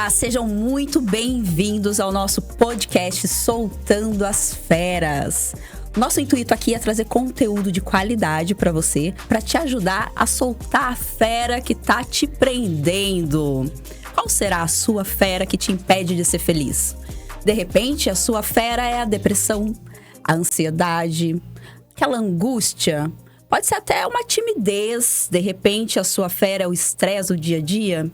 Olá, sejam muito bem-vindos ao nosso podcast Soltando as Feras. Nosso intuito aqui é trazer conteúdo de qualidade para você, para te ajudar a soltar a fera que tá te prendendo. Qual será a sua fera que te impede de ser feliz? De repente, a sua fera é a depressão, a ansiedade, aquela angústia. Pode ser até uma timidez. De repente, a sua fera é o estresse do dia a dia.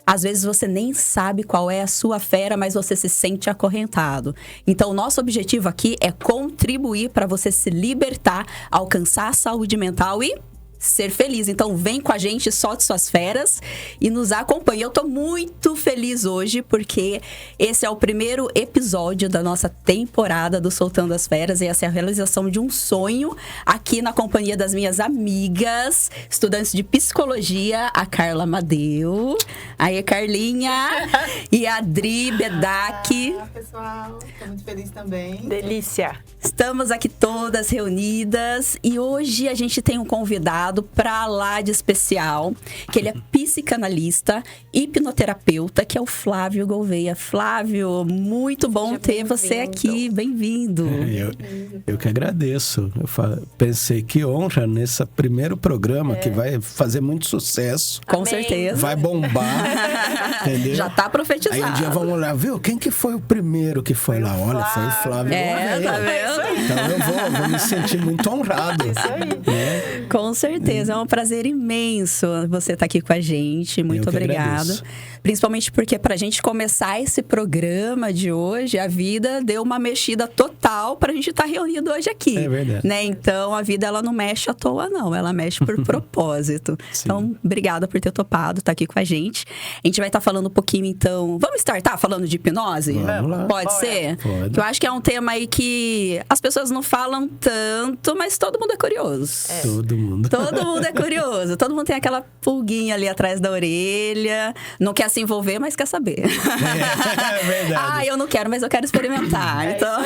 Às vezes você nem sabe qual é a sua fera, mas você se sente acorrentado. Então, o nosso objetivo aqui é contribuir para você se libertar, alcançar a saúde mental e ser feliz. Então, vem com a gente, solte suas feras e nos acompanhe. Eu tô muito feliz hoje porque esse é o primeiro episódio da nossa temporada do Soltando as Feras e essa é a realização de um sonho aqui na companhia das minhas amigas, estudantes de psicologia, a Carla Amadeu, aí a Carlinha e a Adri Bedak. Olá, pessoal. Tô muito feliz também. Delícia. Estamos aqui todas reunidas e hoje a gente tem um convidado pra lá de especial, que ele é psicanalista, hipnoterapeuta, que é o Flávio Gouveia. Flávio, muito bom ter você aqui, bem-vindo. Eu que agradeço. Pensei que honra nesse primeiro programa que vai fazer muito sucesso. Com Amém. certeza. Vai bombar, entendeu? Já tá profetizado. Aí um dia vamos olhar, viu? Quem que foi o primeiro que foi lá? Olha, foi o Flávio É, Gouveia. tá vendo? Então eu vou me sentir muito honrado. Isso aí. Com certeza, é um prazer imenso você estar aqui com a gente. Muito Eu que obrigada. agradeço. Principalmente porque pra gente começar esse programa de hoje, a vida deu uma mexida total pra gente estar reunido hoje aqui. É verdade. Né? Então, a vida ela não mexe à toa, não. Ela mexe por propósito. Sim. Então, obrigada por ter topado estar aqui com a gente. A gente vai estar falando um pouquinho, então... Vamos startar falando de hipnose? Vamos lá. Pode Bora. ser? Pode. Que eu acho que é um tema aí que as pessoas não falam tanto, mas todo mundo é curioso. Todo mundo. Todo mundo é curioso. Todo mundo tem aquela pulguinha ali atrás da orelha. Não quer se envolver, mas quer saber. É verdade. Ah, eu não quero, mas eu quero experimentar. Então,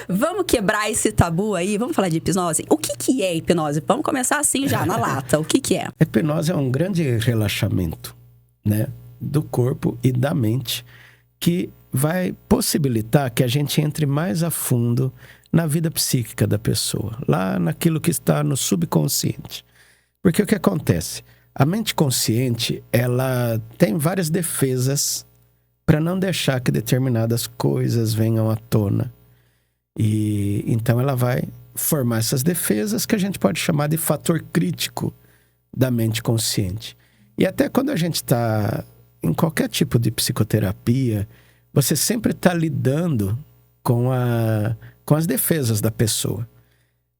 vamos quebrar esse tabu aí. Vamos falar de hipnose? O que é hipnose? Vamos começar assim já, na lata. O que é? A hipnose é um grande relaxamento, né, do corpo e da mente que vai possibilitar que a gente entre mais a fundo na vida psíquica da pessoa, lá naquilo que está no subconsciente. Porque o que acontece? A mente consciente, ela tem várias defesas para não deixar que determinadas coisas venham à tona. E então ela vai formar essas defesas que a gente pode chamar de fator crítico da mente consciente. E até quando a gente está em qualquer tipo de psicoterapia, você sempre está lidando com as defesas da pessoa.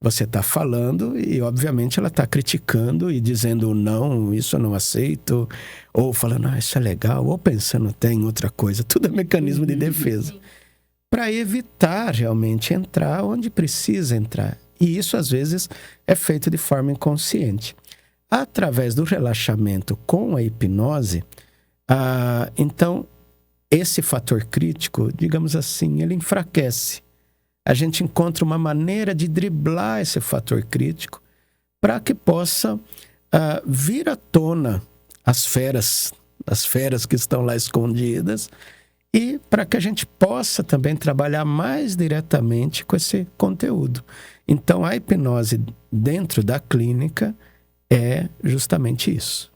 Você está falando e, obviamente, ela está criticando e dizendo não, isso eu não aceito, ou falando, isso é legal, ou pensando até em outra coisa. Tudo é mecanismo de defesa. Para evitar realmente entrar onde precisa entrar. E isso, às vezes, é feito de forma inconsciente. Através do relaxamento com a hipnose, então, esse fator crítico, digamos assim, ele enfraquece. A gente encontra uma maneira de driblar esse fator crítico para que possa vir à tona as feras que estão lá escondidas e para que a gente possa também trabalhar mais diretamente com esse conteúdo. Então, a hipnose dentro da clínica é justamente isso.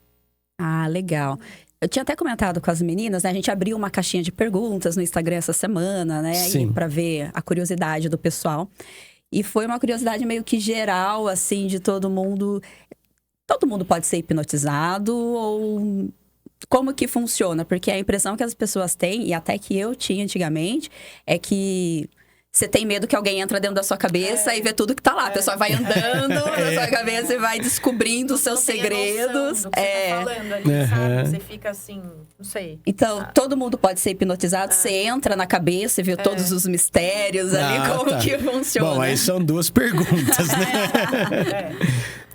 Ah, legal. Eu tinha até comentado com as meninas, né? A gente abriu uma caixinha de perguntas no Instagram essa semana, né? Sim. Para ver a curiosidade do pessoal. E foi uma curiosidade meio que geral, assim, de todo mundo. Todo mundo pode ser hipnotizado ou como que funciona? Porque a impressão que as pessoas têm, e até que eu tinha antigamente, é que você tem medo que alguém entra dentro da sua cabeça e vê tudo que tá lá. A pessoa vai andando na sua cabeça e vai descobrindo os seus segredos. Do que você tá falando ali, sabe? Você fica assim, não sei. Então, todo mundo pode ser hipnotizado. Você entra na cabeça e vê todos os mistérios ali, como que funciona. Bom, aí são duas perguntas, né?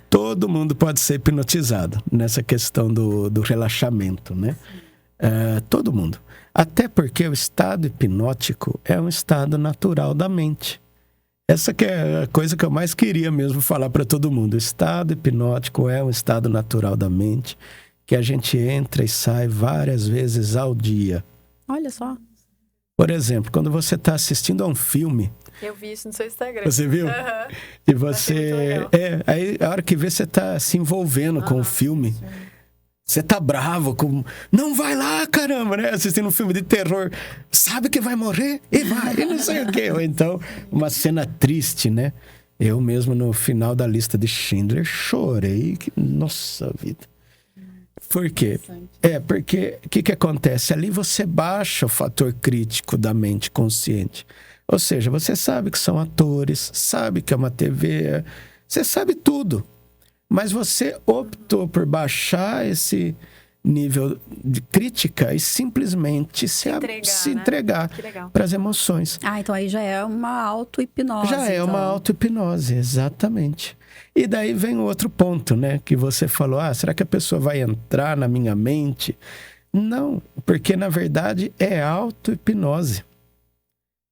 Todo mundo pode ser hipnotizado nessa questão do relaxamento, né? Todo mundo. Até porque o estado hipnótico é um estado natural da mente. Essa que é a coisa que eu mais queria mesmo falar para todo mundo. O estado hipnótico é um estado natural da mente, que a gente entra e sai várias vezes ao dia. Olha só. Por exemplo, quando você está assistindo a um filme... Eu vi isso no seu Instagram. Você viu? Uhum. E você... aí a hora que vê, você tá se envolvendo com o filme. Sim. Você tá bravo com... Não vai lá, caramba, né? Assistindo um filme de terror. Sabe que vai morrer? E vai, e não sei o quê. Ou então, uma cena triste, né? Eu mesmo, no final da lista de Schindler, chorei. Nossa vida. Por quê? Porque o que acontece? Ali você baixa o fator crítico da mente consciente. Ou seja, você sabe que são atores, sabe que é uma TV, você sabe tudo. Mas você optou por baixar esse nível de crítica e simplesmente se entregar para as emoções. Então aí já é uma auto-hipnose. Já é uma auto-hipnose, exatamente. E daí vem outro ponto, né? Que você falou, será que a pessoa vai entrar na minha mente? Não, porque na verdade é auto-hipnose.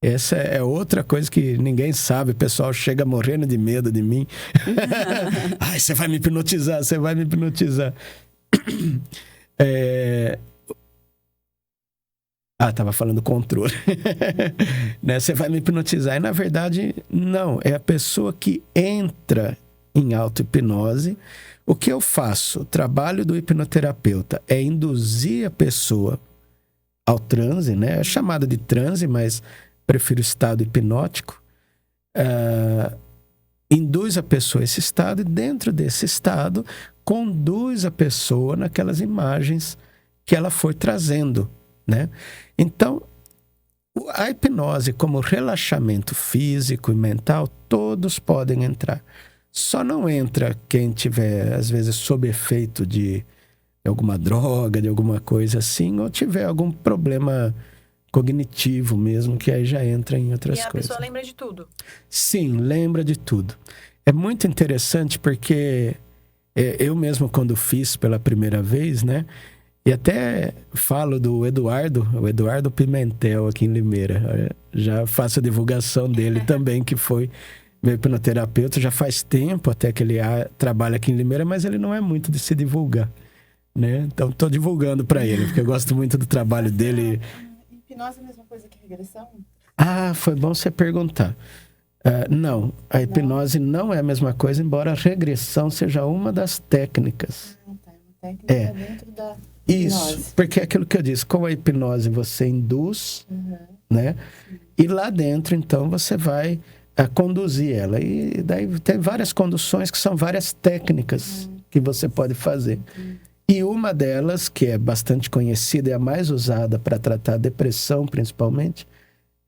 Essa é outra coisa que ninguém sabe. O pessoal chega morrendo de medo de mim. Ai, você vai me hipnotizar, você vai me hipnotizar. Tava falando controle. Né? Você vai me hipnotizar. E na verdade, não. É a pessoa que entra em auto-hipnose. O que eu faço? O trabalho do hipnoterapeuta é induzir a pessoa ao transe, né? É chamado de transe, mas prefiro o estado hipnótico. Induz a pessoa a esse estado e dentro desse estado conduz a pessoa naquelas imagens que ela for trazendo, né? Então, a hipnose como relaxamento físico e mental, todos podem entrar. Só não entra quem tiver, às vezes, sob efeito de alguma droga, de alguma coisa assim, ou tiver algum problema cognitivo mesmo, que aí já entra em outras coisas. E a pessoa lembra de tudo? Sim, lembra de tudo. É muito interessante porque eu mesmo quando fiz pela primeira vez, né? E até falo do o Eduardo Pimentel aqui em Limeira. Já faço a divulgação dele também, que foi meu hipnoterapeuta. Já faz tempo até que ele trabalha aqui em Limeira, mas ele não é muito de se divulgar, né? Então estou divulgando para ele, porque eu gosto muito do trabalho dele. Hipnose é a mesma coisa que regressão? Foi bom você perguntar. Não, a hipnose não é a mesma coisa, embora a regressão seja uma das técnicas. Tá. Uma técnica dentro da hipnose. Isso, porque é aquilo que eu disse, com a hipnose você induz, né? E lá dentro, então, você vai conduzir ela. E daí tem várias conduções que são várias técnicas que você pode fazer. E uma delas, que é bastante conhecida e a mais usada para tratar a depressão, principalmente,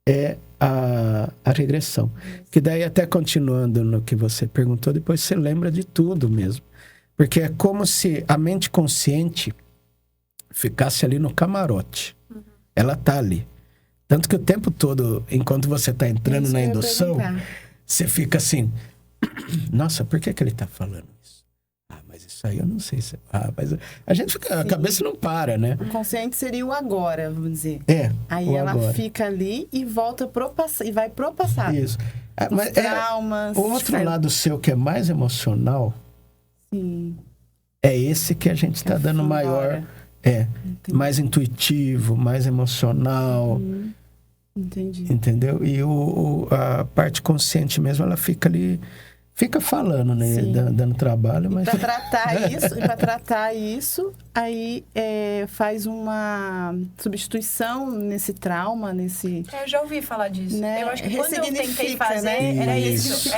é a regressão. Que daí, até continuando no que você perguntou, depois você lembra de tudo mesmo. Porque é como se a mente consciente ficasse ali no camarote. Ela tá ali. Tanto que o tempo todo, enquanto você está entrando na indução, você fica assim, nossa, por que ele está falando isso? Mas isso aí eu não sei se... mas a gente fica... A cabeça não para, né? O consciente seria o agora, vamos dizer. Aí ela agora fica ali e volta pro passado, e vai pro passado. Isso. Mas traumas... O outro lado seu, que é mais emocional, sim, é esse que a gente está dando maior... mais intuitivo, mais emocional. Entendi. Entendeu? E a parte consciente mesmo, ela fica ali... Fica falando, né? Dando trabalho, mas... Para tratar isso, aí faz uma substituição nesse trauma, nesse... Eu já ouvi falar disso. Né? Eu acho que quando eu tentei fazer, né? era isso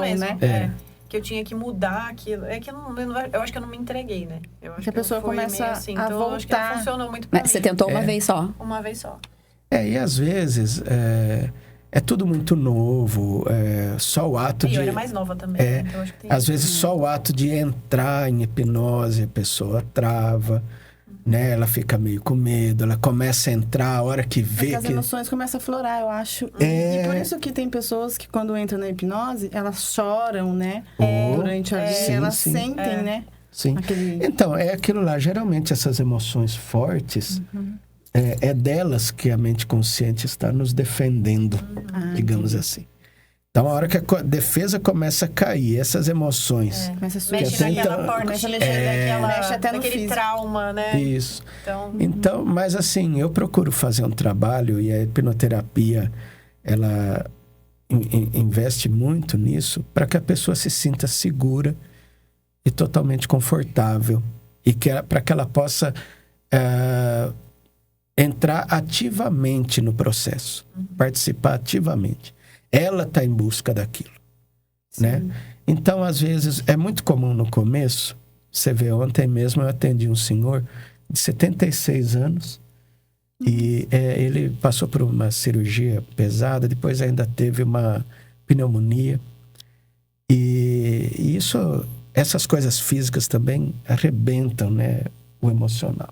mesmo. Né? Que eu tinha que mudar aquilo. É que eu acho que eu não me entreguei, né? Eu acho que a pessoa começa assim, a então voltar. Eu acho que não funcionou muito pra mim. Você tentou uma vez só? Uma vez só. E às vezes... É tudo muito novo, só o ato de... Eu era mais nova também. Então acho que tem às vezes só o ato de entrar em hipnose, a pessoa trava, né? Ela fica meio com medo, ela começa a entrar, a hora que vê as emoções começam a florar, eu acho. E por isso que tem pessoas que quando entram na hipnose, elas choram, né? Durante a vida, elas sentem, né? Sim. Então, é aquilo lá. Geralmente essas emoções fortes... É delas que a mente consciente está nos defendendo, digamos assim. Então, a hora que a defesa começa a cair, essas emoções... Começa a subir. Mexe naquela porta, Começa a mexe até no naquele físico. trauma, né? Isso. Então, Mas assim, eu procuro fazer um trabalho e a hipnoterapia, ela investe muito nisso para que a pessoa se sinta segura e totalmente confortável e para que ela possa entrar ativamente no processo, participar ativamente. Ela está em busca daquilo, né? Então, às vezes, é muito comum no começo. Você vê, ontem mesmo eu atendi um senhor de 76 anos e ele passou por uma cirurgia pesada, depois ainda teve uma pneumonia. E essas coisas físicas também arrebentam, né, o emocional.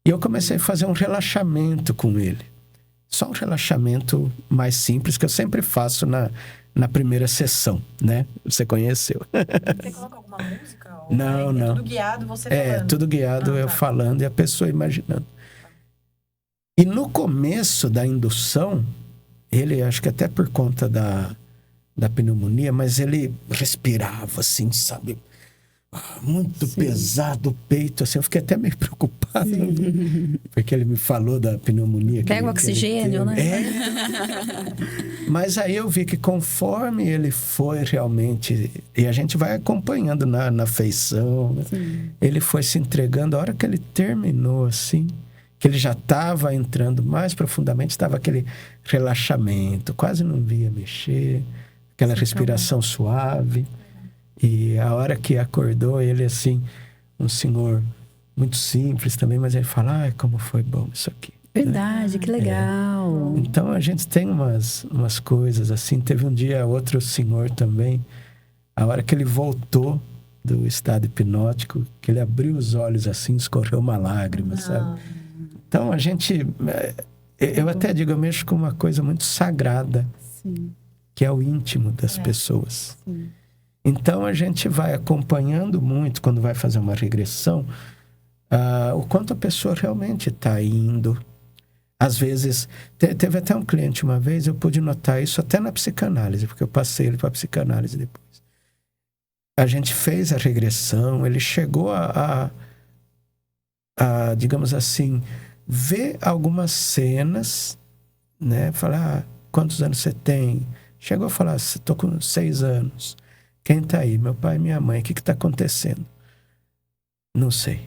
E eu comecei a fazer um relaxamento com ele. Só um relaxamento mais simples, que eu sempre faço na primeira sessão, né? Você conheceu. você coloca alguma música? Ou Não. É tudo guiado, você falando? Tudo guiado, eu falando e a pessoa imaginando. E no começo da indução, ele, acho que até por conta da pneumonia, mas ele respirava assim, sabe? Muito pesado o peito, assim, eu fiquei até meio preocupado. Porque ele me falou da pneumonia. Pega o oxigênio, né? Mas aí eu vi que conforme ele foi realmente... E a gente vai acompanhando na feição, né? Ele foi se entregando. A hora que ele terminou, assim, que ele já estava entrando mais profundamente, estava aquele relaxamento, quase não via mexer, aquela respiração suave. E a hora que acordou, ele assim, um senhor muito simples também, mas ele fala, ai, como foi bom isso aqui. Verdade, que legal. Então, a gente tem umas coisas assim. Teve um dia, outro senhor também, a hora que ele voltou do estado hipnótico, que ele abriu os olhos assim, escorreu uma lágrima, sabe? Então, a gente... Eu até digo, eu mexo com uma coisa muito sagrada, que é o íntimo das pessoas. Então, a gente vai acompanhando muito, quando vai fazer uma regressão, o quanto a pessoa realmente está indo. Às vezes, teve até um cliente uma vez, eu pude notar isso até na psicanálise, porque eu passei ele para a psicanálise depois. A gente fez a regressão, ele chegou a digamos assim, ver algumas cenas, né? Falar, quantos anos você tem? Chegou a falar, estou com 6 anos. Quem está aí? Meu pai e minha mãe. O que está acontecendo? Não sei.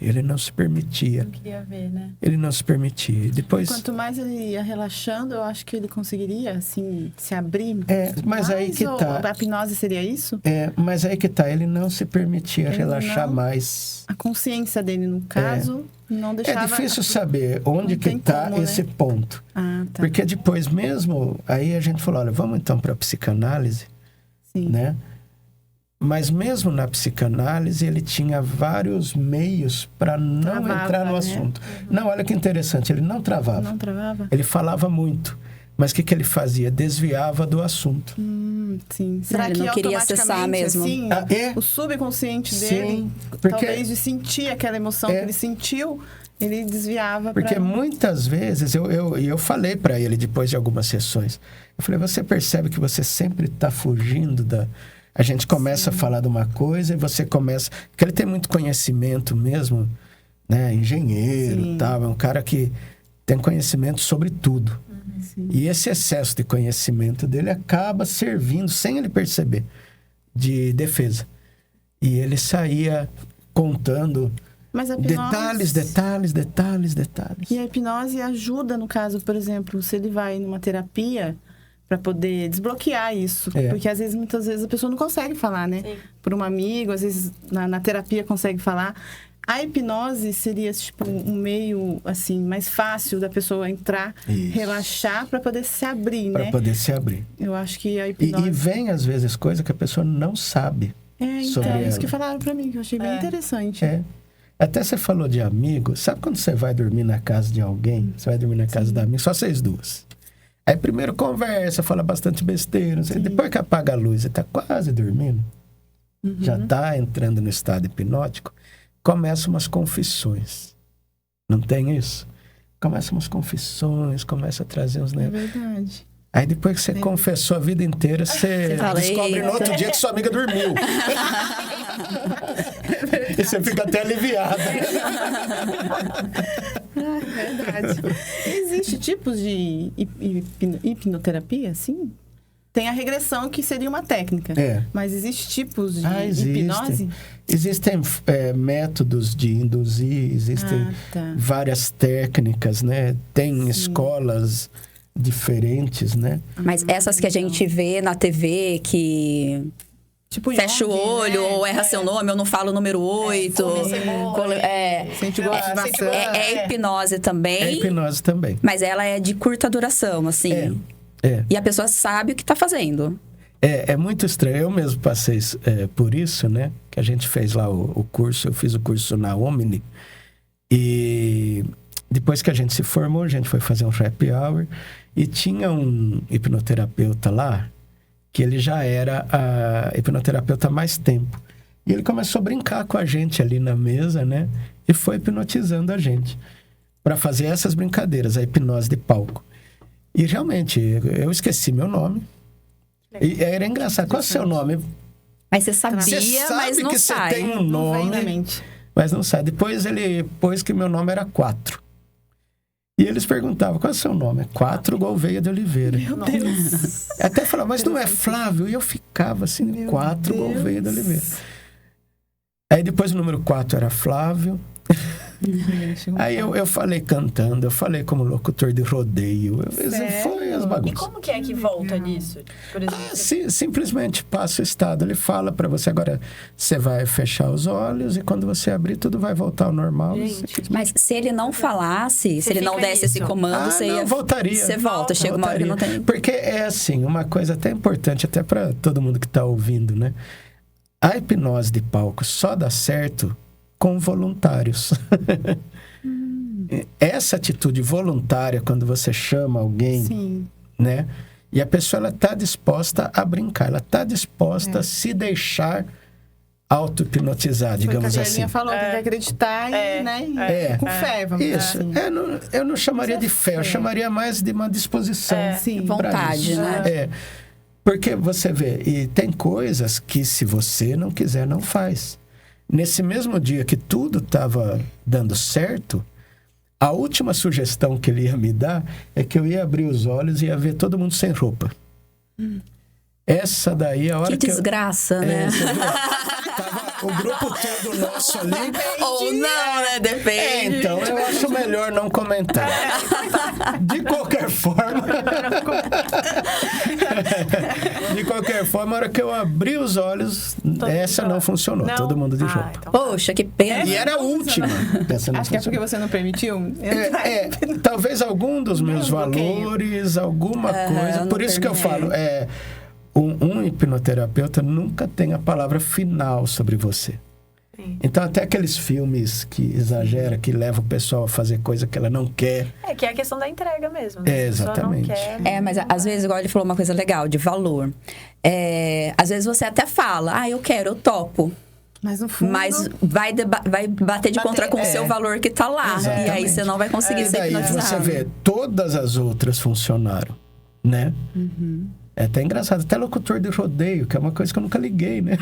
Ele não se permitia. Não queria ver, né? Ele não se permitia. Depois... Quanto mais ele ia relaxando, eu acho que ele conseguiria, assim, se abrir. Mas aí que tá. A hipnose seria isso? Mas aí que tá. Ele não se permitia relaxar mais. A consciência dele, no caso, não deixava... É difícil saber onde que tá esse ponto. Tá. Porque depois mesmo, aí a gente falou, olha, vamos então para a psicanálise. Né? Mas mesmo na psicanálise, ele tinha vários meios para não entrar no assunto. Não, olha que interessante, ele não travava. Não travava? Ele falava muito. Mas o que ele fazia? Desviava do assunto. Sim. Será que ele não queria acessar mesmo? Assim, o subconsciente dele, talvez de sentir aquela emoção que ele sentiu, ele desviava. Porque muitas vezes, eu falei para ele depois de algumas sessões, eu falei, você percebe que você sempre está fugindo da... A gente começa a falar de uma coisa e você começa... Porque ele tem muito conhecimento mesmo, né? Engenheiro e tal, é um cara que tem conhecimento sobre tudo. E esse excesso de conhecimento dele acaba servindo, sem ele perceber, de defesa. E ele saía contando... Mas a hipnose... Detalhes. E a hipnose ajuda, no caso, por exemplo, se ele vai numa terapia para poder desbloquear isso. Porque muitas vezes a pessoa não consegue falar, né? Sim. Por um amigo, às vezes na terapia consegue falar. A hipnose seria tipo um meio assim mais fácil da pessoa entrar, relaxar para poder se abrir, né? Para poder se abrir. Eu acho que a hipnose... E vem às vezes coisa que a pessoa não sabe. Sobre ela. Isso que falaram para mim, que eu achei bem interessante. Até você falou de amigo. Sabe quando você vai dormir na casa de alguém? Você vai dormir na casa da amiga, só vocês duas. Aí primeiro conversa, fala bastante besteira. Depois que apaga a luz, você tá quase dormindo. Já tá entrando no estado hipnótico. Começam umas confissões. Não tem isso? Começam umas confissões, começa a trazer uns... É verdade. Aí depois que você confessou a vida inteira, você fala, descobre no outro dia que sua amiga dormiu. E você fica até aliviada. Verdade. Existe tipos de hipnoterapia, sim? Tem a regressão, que seria uma técnica. Mas existe tipos de hipnose? Existem métodos de induzir, existem várias técnicas, né? Tem escolas diferentes, né? Mas essas que a gente vê na TV, que Tipo fecha o olho, ou erra seu nome, eu não falo o número 8. Sente gosto de maçã. É hipnose também. É hipnose também. Mas ela é de curta duração, assim. E a pessoa sabe o que tá fazendo. É muito estranho. Eu mesmo passei por isso, né? Que a gente fez lá o curso. Eu fiz o curso na Omni. E depois que a gente se formou, a gente foi fazer um happy hour. E tinha um hipnoterapeuta lá, que ele já era a hipnoterapeuta há mais tempo. E ele começou a brincar com a gente ali na mesa, né? E foi hipnotizando a gente para fazer essas brincadeiras, a hipnose de palco. E realmente, eu esqueci meu nome. E era engraçado. Qual é o seu nome? Mas você sabia, Você sabe mas não que sai. Você tem um nome, mas não sai. Depois ele pôs que meu nome era 4. E eles perguntavam, qual é o seu nome? 4 Gouveia de Oliveira. Meu Deus. Até falava, mas não é Flávio? E eu ficava assim, 4 Gouveia de Oliveira. Aí depois o número 4 era Flávio. Aí eu falei cantando, eu falei como locutor de rodeio. Foi as bagunças. E como que é que volta nisso? Por exemplo, simplesmente passa o estado. Ele fala pra você, agora você vai fechar os olhos e quando você abrir, tudo vai voltar ao normal. Mas se ele não falasse, se ele não desse esse comando, você ia... voltaria. Você volta, chega uma hora que não tem... Porque é assim, uma coisa até importante, até pra todo mundo que tá ouvindo, né? A hipnose de palco só dá certo com voluntários. Essa atitude voluntária, quando você chama alguém, né? E a pessoa, ela está disposta a brincar, ela está disposta a se deixar auto-hipnotizar, digamos assim. A falou, tem que acreditar com fé, vamos dizer assim. Eu não chamaria de fé, eu chamaria mais de uma disposição. Vontade, né? Porque você vê, e tem coisas que se você não quiser, não faz. Nesse mesmo dia que tudo estava dando certo, a última sugestão que ele ia me dar é que eu ia abrir os olhos e ia ver todo mundo sem roupa. Essa daí, a hora que desgraça, né? Tava o grupo todo nosso ali. Ou não, né? Depende. Então, eu acho melhor não comentar. De qualquer forma, a hora que eu abri os olhos, essa não funcionou. Todo mundo de roupa. Então... Poxa, que pena. E era a última. Acho que é porque você não permitiu. Talvez algum dos meus valores, alguma coisa. Por isso que eu falo, um hipnoterapeuta nunca tem a palavra final sobre você. Então, até aqueles filmes que exageram, que levam o pessoal a fazer coisa que ela não quer. Que é a questão da entrega mesmo, né? Exatamente. Mas às vezes, igual ele falou uma coisa legal, de valor. Às vezes você até fala, eu quero, eu topo. Mas no fundo... Mas vai bater de contra com o seu valor que tá lá. Exatamente. E aí você não vai conseguir ser hipnotizado. Você vê, todas as outras funcionaram, né? É até engraçado, até locutor de rodeio, que é uma coisa que eu nunca liguei, né?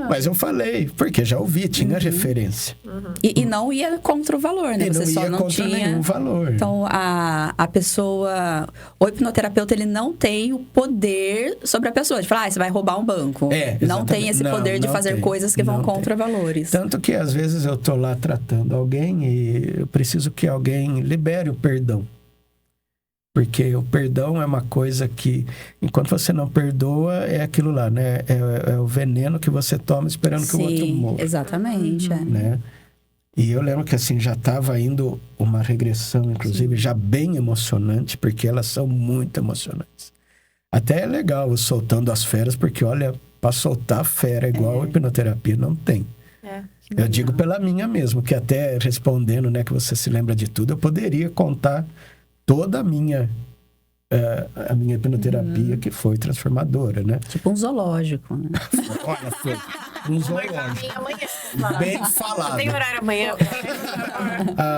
Mas eu falei, porque já ouvi, tinha referência. E não ia contra o valor, né? Você só não tinha nenhum valor. Então, a pessoa... O hipnoterapeuta, ele não tem o poder sobre a pessoa. De falar, você vai roubar um banco. Não tem esse poder de fazer coisas que vão contra valores. Tanto que, às vezes, eu tô lá tratando alguém e eu preciso que alguém libere o perdão. Porque o perdão é uma coisa que, enquanto você não perdoa, é aquilo lá, né? É o veneno que você toma esperando que o outro morra. Exatamente. Né? E eu lembro que, assim, já estava indo uma regressão, inclusive, já bem emocionante, porque elas são muito emocionantes. Até é legal soltando as feras, porque, olha, para soltar fera igual a hipnoterapia, não tem. Eu digo pela minha mesmo, que até respondendo, né, que você se lembra de tudo, eu poderia contar toda a minha a minha hipnoterapia, que foi transformadora, né? Tipo um zoológico, né? Olha, foi um zoológico. Amanhã. Bem falado. Tem horário amanhã?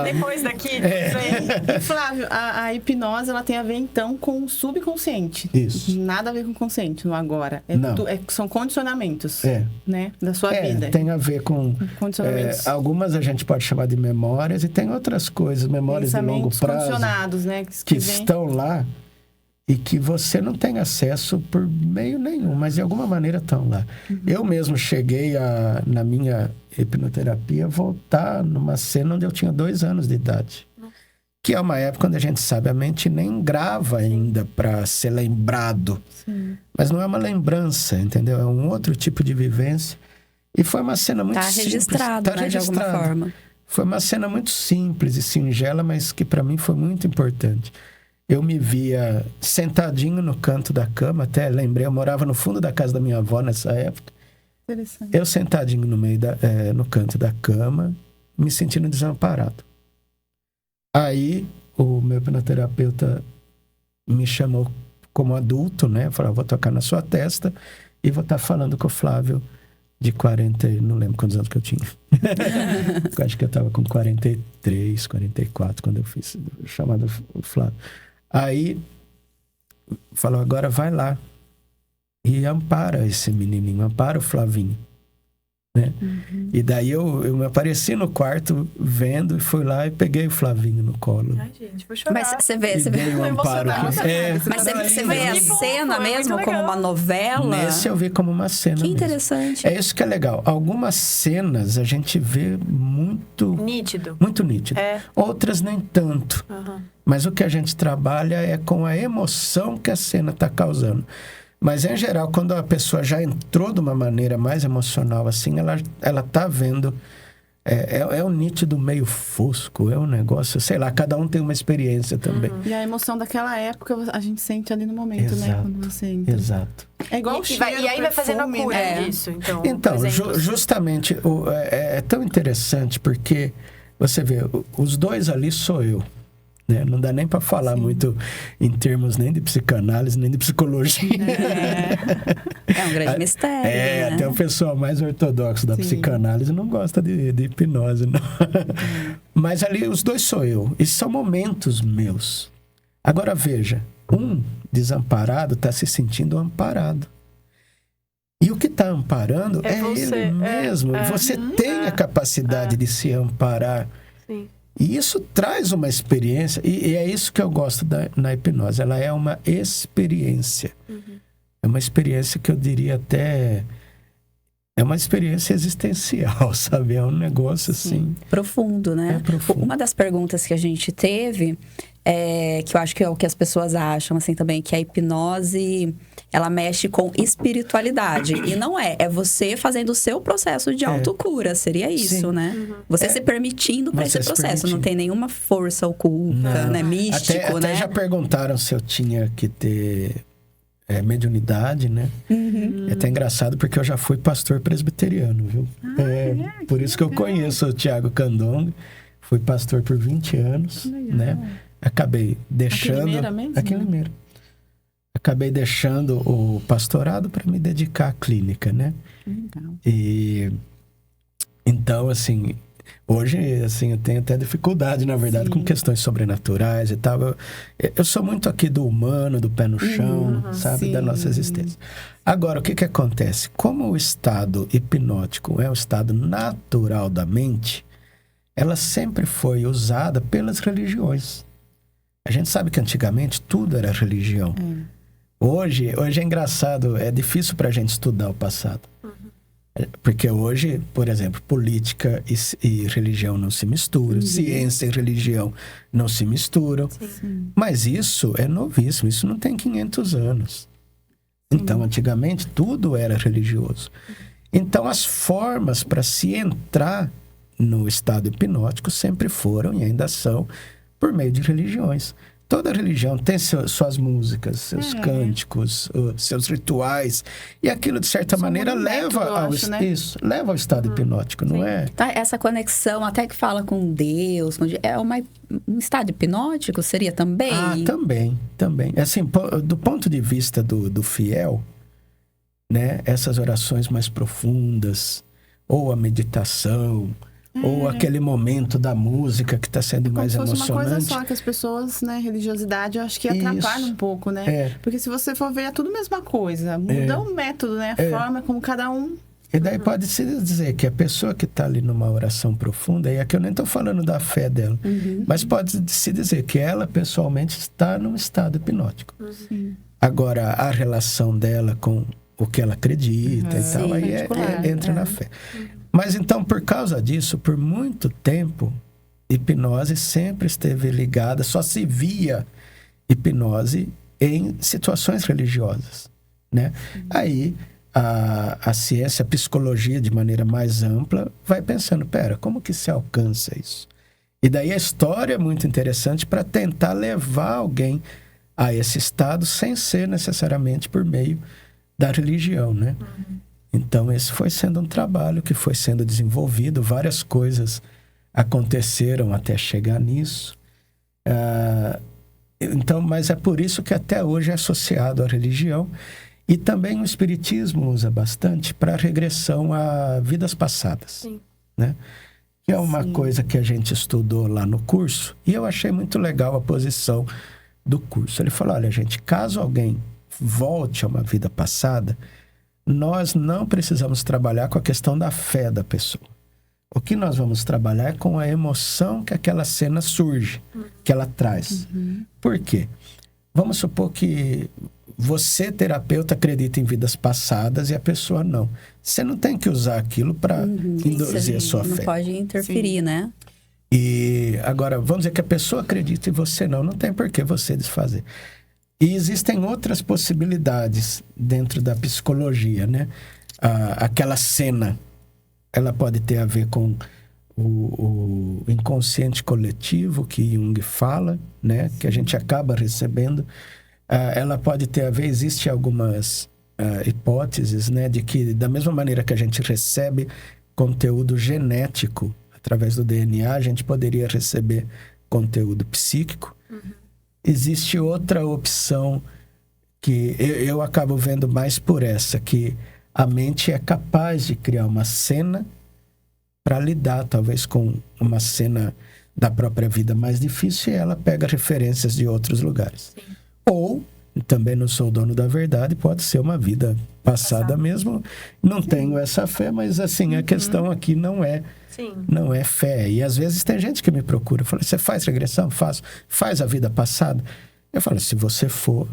Depois daqui, não sei. E, Flávio, a hipnose, ela tem a ver, então, com o subconsciente. Isso. Nada a ver com o consciente no agora. Não. São condicionamentos, É. né? Da sua vida. Tem a ver com... Condicionamentos. algumas a gente pode chamar de memórias, e tem outras coisas, memórias de longo Pensamentos prazo, condicionados, né? que vem- estão lá e que você não tem acesso por meio nenhum, mas de alguma maneira estão lá. Eu mesmo cheguei na minha hipnoterapia, voltar numa cena onde eu tinha 2 anos de idade. Que é uma época onde a gente sabe, a mente nem grava ainda para ser lembrado. Sim. Mas não é uma lembrança, entendeu? É um outro tipo de vivência. E foi uma cena muito simples. Registrado, Tá né, de alguma registrado. forma. Foi uma cena muito simples e singela, mas que para mim foi muito importante. Eu me via sentadinho no canto da cama, até lembrei, eu morava no fundo da casa da minha avó nessa época. Interessante. Eu sentadinho no canto da cama, me sentindo desamparado. Aí, o meu hipnoterapeuta me chamou como adulto, né? Falou, vou tocar na sua testa e vou estar falando com o Flávio de 40, não lembro quantos anos que eu tinha. Eu acho que eu estava com 43, 44, quando eu fiz o chamado Flávio. Aí, falou, agora vai lá e ampara esse menininho, ampara o Flavinho. Né? E daí eu me apareci no quarto vendo e fui lá e peguei o Flavinho no colo. Ai, gente, vou chorar. Mas você vê, E dei um amparo. Mas você vê a Que fofo, cena é mesmo muito como legal. uma novela? Nesse eu vi como uma cena Que mesmo. interessante. É isso que é legal. Algumas cenas a gente vê muito Nítido. nítido. É. Outras nem tanto. Aham. Mas o que a gente trabalha é com a emoção que a cena está causando. Mas, em geral, quando a pessoa já entrou de uma maneira mais emocional, assim, ela tá vendo... É um nítido meio fosco, é um negócio... Sei lá, cada um tem uma experiência também. E a emoção daquela época a gente sente ali no momento, né? Exato. Quando você entra. Exato. É igual o E cheiro, aí vai fazendo a perfume, cura né? disso. Então, Então, por exemplo, justamente, é tão interessante porque, você vê, os dois ali sou eu. Né? Não dá nem para falar muito em termos nem de psicanálise, nem de psicologia. É um grande mistério, né? Até o pessoal mais ortodoxo da psicanálise não gosta de hipnose, não. Mas ali os dois sou eu. E são momentos meus. Agora veja, um desamparado está se sentindo amparado. E o que está amparando é você, ele mesmo. Você tem a capacidade de se amparar. sim. E isso traz uma experiência, e é isso que eu gosto na hipnose. Ela é uma experiência. É uma experiência que eu diria até... É uma experiência existencial, sabe? É um negócio assim... Profundo, né? É profundo. Uma das perguntas que a gente teve, que eu acho que é o que as pessoas acham, assim, também, que a hipnose, ela mexe com espiritualidade. E não é. É você fazendo o seu processo de autocura. Seria isso, Sim. né? Você se permitindo para Você esse se processo. Não permitindo. tem nenhuma força oculta, né? Místico, até né? já perguntaram se eu tinha que ter mediunidade, né? É até engraçado porque eu já fui pastor presbiteriano, viu? Por isso que eu conheço o Tiago Candonga. Fui pastor por 20 anos, né? Acabei deixando... Aqui em Limeira mesmo? Aqui em Limeira. Acabei deixando o pastorado para me dedicar à clínica, né? Legal. E... Então, assim... Hoje, assim, eu tenho até dificuldade, na verdade, com questões sobrenaturais e tal. Eu sou muito aqui do humano, do pé no chão, sabe? sim. Da nossa existência. Agora, o que acontece? Como o estado hipnótico é o estado natural da mente, ela sempre foi usada pelas religiões. A gente sabe que antigamente tudo era religião. Hoje é engraçado, é difícil para a gente estudar o passado. Porque hoje, por exemplo, política e religião não se misturam, ciência e religião não se misturam. Mas isso é novíssimo, isso não tem 500 anos. Então, antigamente, tudo era religioso. Então, as formas para se entrar no estado hipnótico sempre foram e ainda são por meio de religiões. toda religião tem suas músicas, seus cânticos, seus rituais. E aquilo, de certa maneira, leva ao estado hipnótico, não é? Tá, essa conexão, até que fala com Deus, um estado hipnótico seria também? Também. Assim, do ponto de vista do fiel, né? Essas orações mais profundas, ou a meditação, ou aquele momento da música que está sendo mais emocionante. Como se fosse uma coisa só, que as pessoas, né, religiosidade, eu acho que atrapalha um pouco, né? Porque se você for ver, é tudo a mesma coisa. Muda o método, né? A forma como cada um... E daí pode-se dizer que a pessoa que está ali numa oração profunda, e aqui eu nem estou falando da fé dela, mas pode-se dizer que ela, pessoalmente, está num estado hipnótico. Agora, a relação dela com o que ela acredita e tal, aí entra na fé. Mas então, por causa disso, por muito tempo, hipnose sempre esteve ligada, só se via hipnose em situações religiosas, né? Aí a ciência, a psicologia, de maneira mais ampla, vai pensando, como que se alcança isso? E daí a história é muito interessante para tentar levar alguém a esse estado sem ser necessariamente por meio da religião, né? Então, esse foi sendo um trabalho que foi sendo desenvolvido, várias coisas aconteceram até chegar nisso. Então, mas é por isso que até hoje é associado à religião. E também o espiritismo usa bastante para regressão a vidas passadas, né? Que é uma coisa que a gente estudou lá no curso, e eu achei muito legal a posição do curso. Ele falou, olha, gente, caso alguém volte a uma vida passada, nós não precisamos trabalhar com a questão da fé da pessoa. O que nós vamos trabalhar é com a emoção que aquela cena surge, que ela traz. Por quê? Vamos supor que você, terapeuta, acredita em vidas passadas e a pessoa não. Você não tem que usar aquilo para induzir a sua fé. Não pode interferir, né? E agora, vamos dizer que a pessoa acredita e você não. Não tem por que você desfazer. E existem outras possibilidades dentro da psicologia, né? Aquela cena, ela pode ter a ver com o inconsciente coletivo que Jung fala, né? Que a gente acaba recebendo. Ela pode ter a ver, existe algumas hipóteses, né? De que, da mesma maneira que a gente recebe conteúdo genético através do DNA, a gente poderia receber conteúdo psíquico. Existe outra opção que eu acabo vendo mais por essa, que a mente é capaz de criar uma cena para lidar, talvez, com uma cena da própria vida mais difícil, e ela pega referências de outros lugares. Ou, também não sou o dono da verdade, pode ser uma vida passada mesmo. Não tenho essa fé, mas assim, a questão aqui não é fé. E às vezes tem gente que me procura, fala, você faz regressão? Faço. Faz a vida passada? Eu falo, se você for,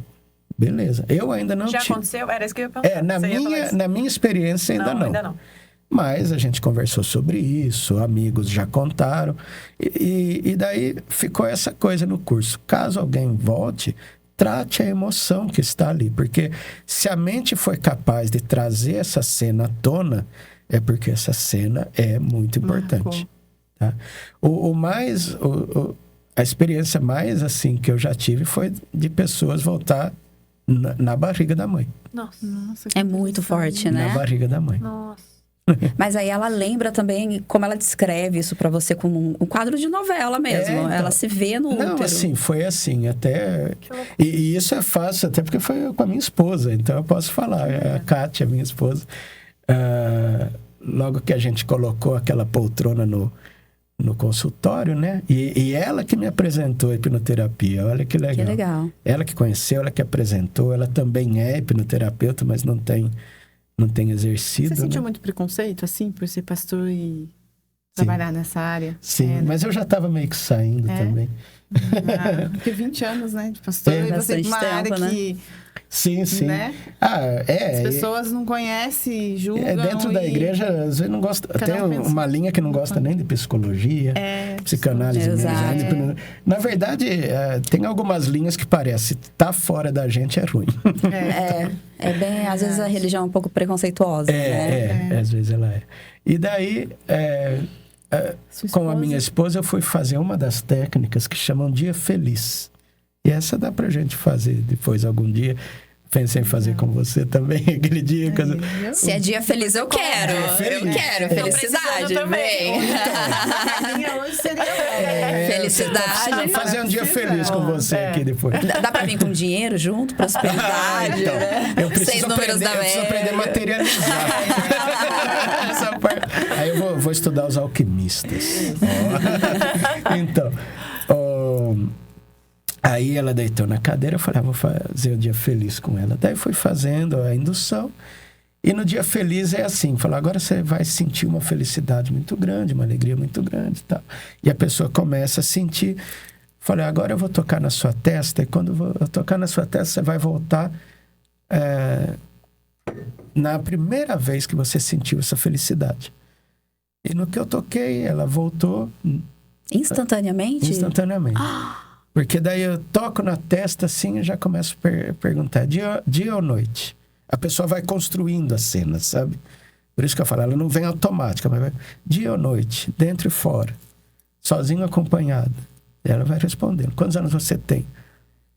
beleza. Eu ainda não Já aconteceu? Era isso que eu ia perguntar. Na minha experiência ainda não. Ainda não. Mas a gente conversou sobre isso, amigos já contaram. E daí ficou essa coisa no curso. Caso alguém volte, trate a emoção que está ali. Porque se a mente foi capaz de trazer essa cena à tona, é porque essa cena é muito importante. Tá? A experiência mais assim que eu já tive foi de pessoas voltar na barriga da mãe. Nossa, é muito forte, né? Na barriga da mãe. Nossa. Mas aí ela lembra também como ela descreve isso pra você como um quadro de novela mesmo. Então, ela se vê no útero. Não, assim, foi assim, até... E isso é fácil, até porque foi com a minha esposa, então eu posso falar. A Kátia, minha esposa, logo que a gente colocou aquela poltrona no consultório, né? E ela que me apresentou a hipnoterapia, olha que legal. Que legal. Ela que conheceu, ela que apresentou, ela também é hipnoterapeuta, mas não tem exercido. Você sentiu muito preconceito, assim, por ser pastor e trabalhar nessa área? Sim, mas eu já estava meio que saindo também. Porque 20 anos, né, de pastor, e você uma área que... Sim. Né? As pessoas não conhecem, julgam. Dentro da igreja, às vezes não gosta. Tem uma linha que não gosta nem de psicologia, psicanálise. Na verdade, tem algumas linhas que parece tá fora da gente é ruim. É bem, às vezes a religião é um pouco preconceituosa. Às vezes ela é. E daí, com a minha esposa, eu fui fazer uma das técnicas que chamam Dia Feliz. E essa dá pra gente fazer depois algum dia. Pensei em fazer com você também, aquele dia. Se é dia feliz, eu quero. Eu quero. Felicidade, vem. Hoje seria felicidade. Fazer um dia feliz com você aqui depois. Dá pra vir com dinheiro junto, prosperidade, então, né? eu preciso aprender a materializar. Essa parte. Aí eu vou estudar os alquimistas. Então, aí ela deitou na cadeira, eu falei, vou fazer o dia feliz com ela. Daí fui fazendo a indução. E no dia feliz é assim, falou, agora você vai sentir uma felicidade muito grande, uma alegria muito grande e tal. E a pessoa começa a sentir. Falei, agora eu vou tocar na sua testa. E quando eu tocar na sua testa, você vai voltar na primeira vez que você sentiu essa felicidade. E no que eu toquei, ela voltou. Instantaneamente? Instantaneamente. Porque daí eu toco na testa assim e já começo a perguntar, dia ou noite? A pessoa vai construindo a cena, sabe? Por isso que eu falo, ela não vem automática, mas vai dia ou noite, dentro e fora, sozinho ou acompanhado. Ela vai respondendo. Quantos anos você tem?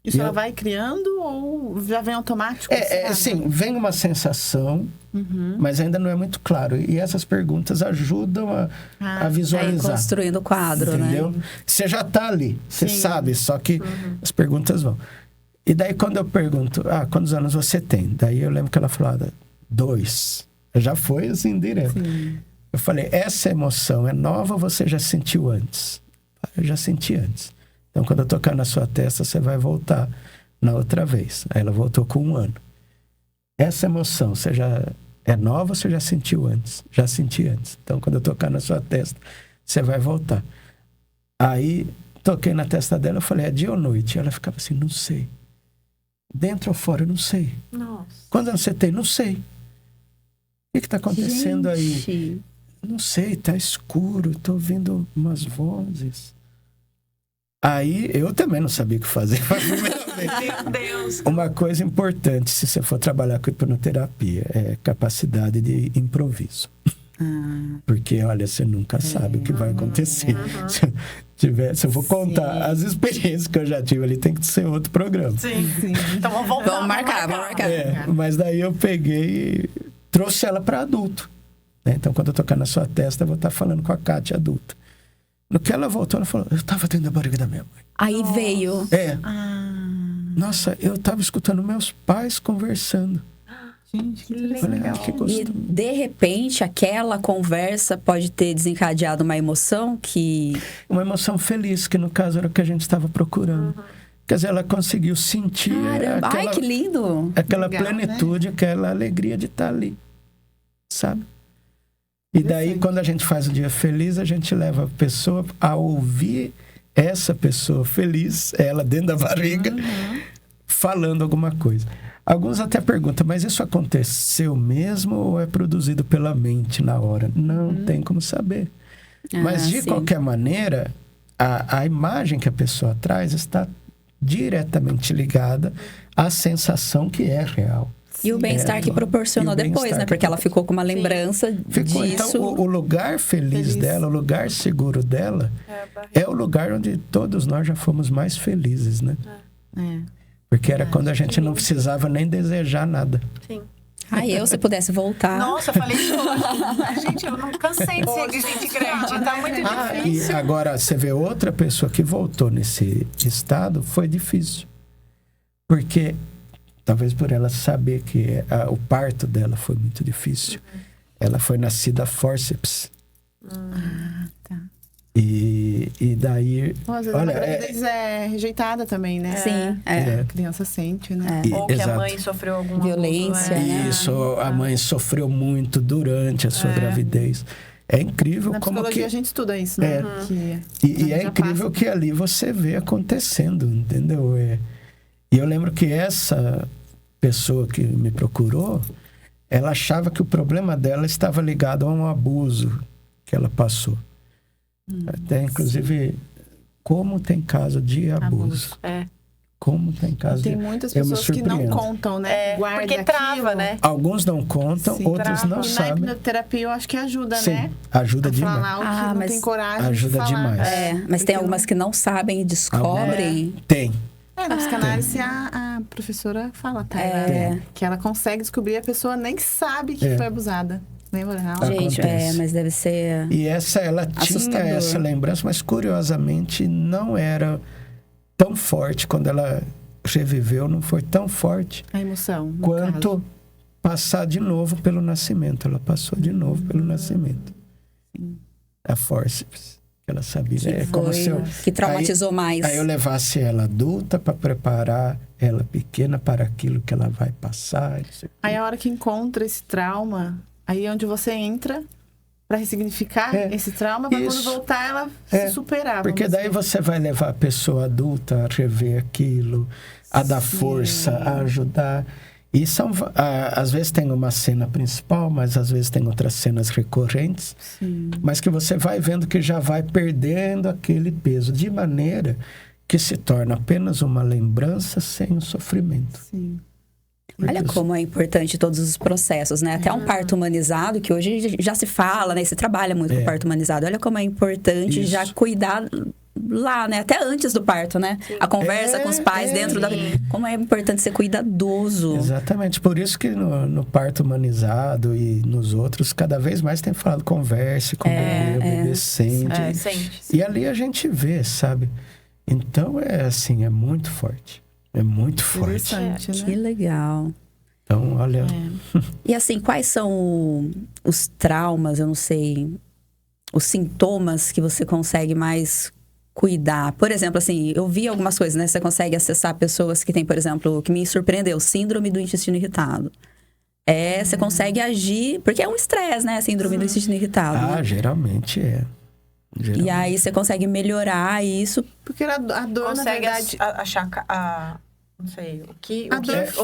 Isso ela vai criando ou já vem automático? Assim, vem uma sensação, mas ainda não é muito claro. E essas perguntas ajudam a visualizar. Aí construindo o quadro, entendeu? né? Você já está ali, você sabe, só que as perguntas vão. E daí quando eu pergunto, quantos anos você tem? Daí eu lembro que ela falou, 2. Já foi assim, direto. Sim. Eu falei, essa emoção é nova ou você já sentiu antes? Eu já senti antes. Então, quando eu tocar na sua testa, você vai voltar na outra vez. Aí ela voltou com 1 ano. Essa emoção, você já é nova ou você já sentiu antes? Já senti antes. Então, quando eu tocar na sua testa, você vai voltar. Aí, toquei na testa dela, eu falei, é dia ou noite? Ela ficava assim, não sei. Dentro ou fora, não sei. Nossa. Quantos anos você tem? Não sei. O que está acontecendo aí? Não sei, tá escuro, tô ouvindo umas vozes. Aí, eu também não sabia o que fazer. Meu Deus. Uma coisa importante, se você for trabalhar com hipnoterapia, é capacidade de improviso. Porque, olha, você nunca sabe o que vai acontecer. Se eu for contar as experiências que eu já tive ali, tem que ser outro programa. Sim. Então vamos voltar. Vamos marcar. Mas daí eu peguei e trouxe ela para adulto. Né? Então, quando eu tocar na sua testa, eu vou estar falando com a Kátia adulta. No que ela voltou, ela falou, eu estava dentro da barriga da minha mãe. Aí veio. Nossa, eu estava escutando meus pais conversando. Gente, que legal. Falei, que gostoso. E, de repente, aquela conversa pode ter desencadeado uma emoção que... Uma emoção feliz, que no caso era o que a gente estava procurando. Quer dizer, ela conseguiu sentir... Caramba, ai, que lindo! Aquela plenitude, né? Aquela alegria de estar ali, sabe? E daí, quando a gente faz o dia feliz, a gente leva a pessoa a ouvir essa pessoa feliz, ela dentro da barriga, falando alguma coisa. Alguns até perguntam, mas isso aconteceu mesmo ou é produzido pela mente na hora? Não tem como saber. Mas, de qualquer maneira, a imagem que a pessoa traz está diretamente ligada à sensação que é real. E o bem-estar que proporcionou depois, né? Porque ela ficou com uma lembrança disso. Então, o lugar feliz dela, o lugar seguro dela, é o lugar onde todos nós já fomos mais felizes, né? Porque era quando a gente não precisava nem desejar nada. Sim. Se pudesse voltar. Nossa, eu falei isso hoje. Gente, eu não cansei de ser gente crente. Tá muito difícil. E agora, você vê outra pessoa que voltou nesse estado, foi difícil. Porque... Talvez por ela saber que o parto dela foi muito difícil. Ela foi nascida a fórceps. Tá. E daí... Olha, a gravidez é rejeitada também, né? Sim. A criança sente, né? Ou que a mãe sofreu alguma violência, né? Isso, a mãe sofreu muito durante a sua gravidez. É incrível como que... Na psicologia a gente estuda isso, né? E é incrível que ali você vê acontecendo, entendeu? E eu lembro que essa pessoa que me procurou, ela achava que o problema dela estava ligado a um abuso que ela passou. Até, inclusive, como tem caso de abuso. Como tem caso tem muitas pessoas que não contam, né? Porque trava, né? Alguns não contam, outros não sabem. Na hipnoterapia eu acho que ajuda, né? Ajuda demais. Falar o que não tem coragem ajuda de falar. demais. Mas tem algumas que não sabem e descobrem. Tem. Na psicanálise, a professora fala, tá? Que ela consegue descobrir, a pessoa nem sabe que foi abusada. Lembra? Gente, mas deve ser E ela tinha essa lembrança, mas curiosamente não era tão forte. Quando ela reviveu, não foi tão forte. A emoção, quanto passar de novo pelo nascimento. Ela passou de novo pelo nascimento. Sim. A forceps. Ela sabia. Que traumatizou mais. Aí eu levasse ela adulta para preparar ela pequena para aquilo que ela vai passar. Aí a hora que encontra esse trauma, aí é onde você entra para ressignificar esse trauma, para quando voltar ela se superar. Porque daí você vai levar a pessoa adulta a rever aquilo, a dar força, a ajudar. E às vezes tem uma cena principal, mas às vezes tem outras cenas recorrentes. Sim. Mas que você vai vendo que já vai perdendo aquele peso, de maneira que se torna apenas uma lembrança sem o sofrimento. Sim. Olha como é importante todos os processos, né? Até um parto humanizado, que hoje já se fala, né? Se trabalha muito com parto humanizado. Olha como é importante já cuidar lá, né? Até antes do parto, né? Sim. A conversa com os pais dentro da... Como é importante ser cuidadoso. Exatamente. Por isso que no parto humanizado e nos outros, cada vez mais tem falado converse com o bebê sente. Sente. E ali a gente vê, sabe? Então, é muito forte. É muito forte. Né? Que legal. Então, olha... E assim, quais são os traumas, eu não sei, os sintomas que você consegue mais cuidar? Por exemplo, assim, eu vi algumas coisas, né? Você consegue acessar pessoas que têm, por exemplo, o que me surpreendeu, síndrome do intestino irritado. Você consegue agir, porque é um estresse, né? Síndrome do intestino irritado. Né? Geralmente é. E aí você consegue melhorar isso. Porque a dor, consegue, na verdade... achar não sei, o que física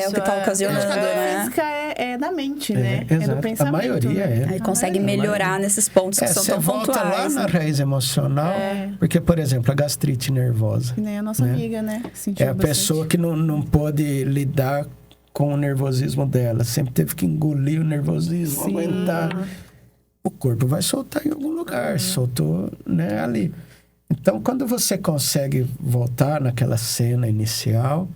o que está ocasionando, né? A física é da mente, né? Exato. É do pensamento. A maioria Aí consegue melhorar nesses pontos que são tão pontuais. Você volta lá na raiz emocional, porque, por exemplo, a gastrite nervosa. Que nem a nossa amiga, né? É a pessoa que não pôde lidar com o nervosismo dela. Sempre teve que engolir o nervosismo, aguentar. O corpo vai soltar em algum lugar. Soltou, né, ali. Então, quando você consegue voltar naquela cena inicial,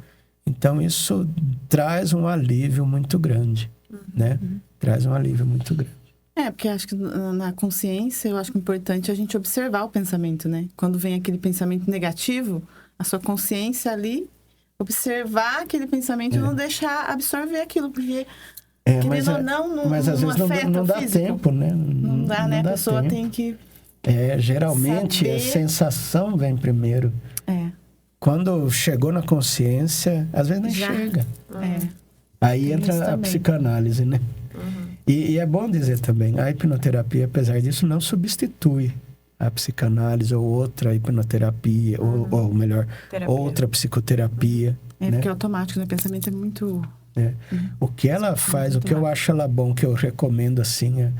então isso traz um alívio muito grande, né? Traz um alívio muito grande. Porque acho que na consciência, eu acho que é importante a gente observar o pensamento, né? Quando vem aquele pensamento negativo, a sua consciência ali, observar aquele pensamento e não deixar absorver aquilo, porque... querendo ou não, mas às vezes não dá tempo, né? Não dá, né? A pessoa tem que... geralmente saber... a sensação vem primeiro. Quando chegou na consciência, às vezes nem chega. Aí entra a psicanálise, né? E é bom dizer também, a hipnoterapia, apesar disso, não substitui a psicanálise ou outra hipnoterapia, ou melhor, outra psicoterapia. Porque é automático, né? O pensamento é muito... O que ela faz, o que eu acho ela bom, que eu recomendo assim,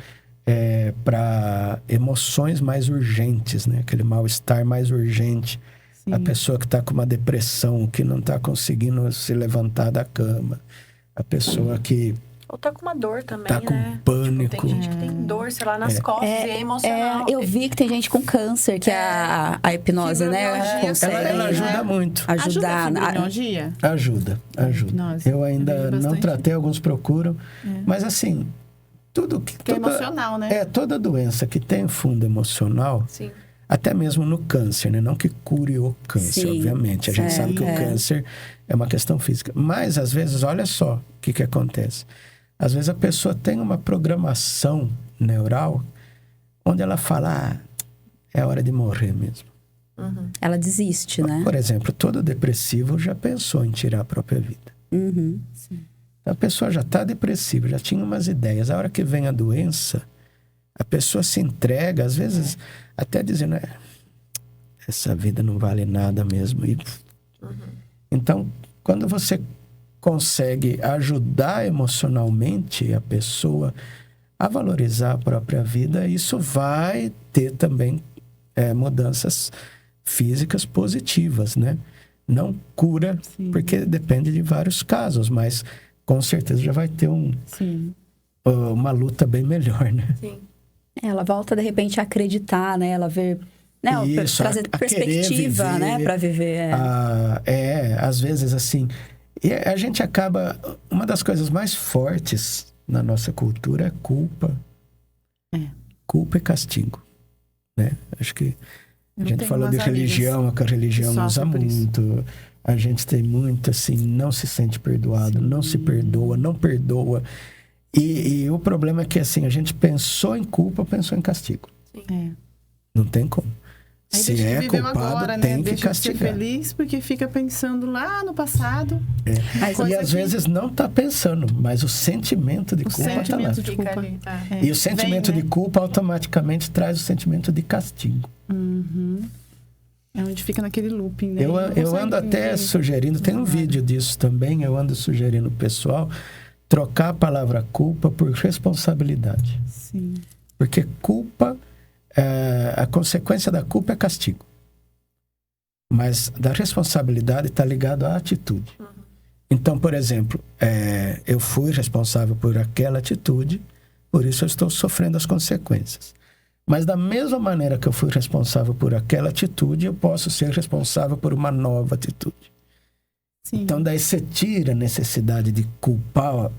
para emoções mais urgentes, né? Aquele mal-estar mais urgente. Sim. A pessoa que está com uma depressão, que não está conseguindo se levantar da cama. A pessoa que... Ou tá com uma dor também, tá com pânico. Tipo, tem gente que tem dor, sei lá, nas costas, e é emocional. Eu vi que tem gente com câncer, que a hipnose, né? Consegue, ela ajuda muito. Ajudar. Ajuda. Eu ainda não tratei, alguns procuram. Mas assim, tudo que... é emocional, né? Toda doença que tem fundo emocional... Sim. Até mesmo no câncer, né? Não que cure o câncer, obviamente. A gente sabe que o câncer é uma questão física. Mas, às vezes, olha só o que acontece. Às vezes, a pessoa tem uma programação neural onde ela fala, é hora de morrer mesmo. Ela desiste, né? Por exemplo, todo depressivo já pensou em tirar a própria vida. Sim. A pessoa já está depressiva, já tinha umas ideias. A hora que vem a doença, a pessoa se entrega, às vezes... Até dizendo, essa vida não vale nada mesmo. Então, quando você consegue ajudar emocionalmente a pessoa a valorizar a própria vida, isso vai ter também mudanças físicas positivas, né? Não cura, porque depende de vários casos, mas com certeza já vai ter uma luta bem melhor, né? Sim. Ela volta, de repente, a acreditar, né? Ela vê... né? Isso, Trazer a perspectiva, querer viver, né? Para viver. Às vezes assim... E a gente acaba... Uma das coisas mais fortes na nossa cultura é culpa. Culpa e castigo, né? Acho que a gente falou de religião, que a religião usa muito. A gente tem muito, assim, não se sente perdoado, não se perdoa, não perdoa. E o problema é que, assim, a gente pensou em culpa, pensou em castigo. Não tem como. Aí se é culpado, agora, tem né? que deixa castigar. De ser feliz porque fica pensando lá no passado. E às vezes não está pensando, mas o sentimento de culpa está lá. De culpa. E o sentimento de culpa automaticamente traz o sentimento de castigo. É onde fica naquele looping, né? Eu ando até sugerindo, tem um vídeo disso também, eu ando sugerindo o pessoal trocar a palavra culpa por responsabilidade. Sim. Porque culpa... a consequência da culpa é castigo. Mas da responsabilidade está ligado à atitude. Então, por exemplo, eu fui responsável por aquela atitude, por isso eu estou sofrendo as consequências. Mas da mesma maneira que eu fui responsável por aquela atitude, eu posso ser responsável por uma nova atitude. Sim. Então, daí você tira a necessidade de culpar,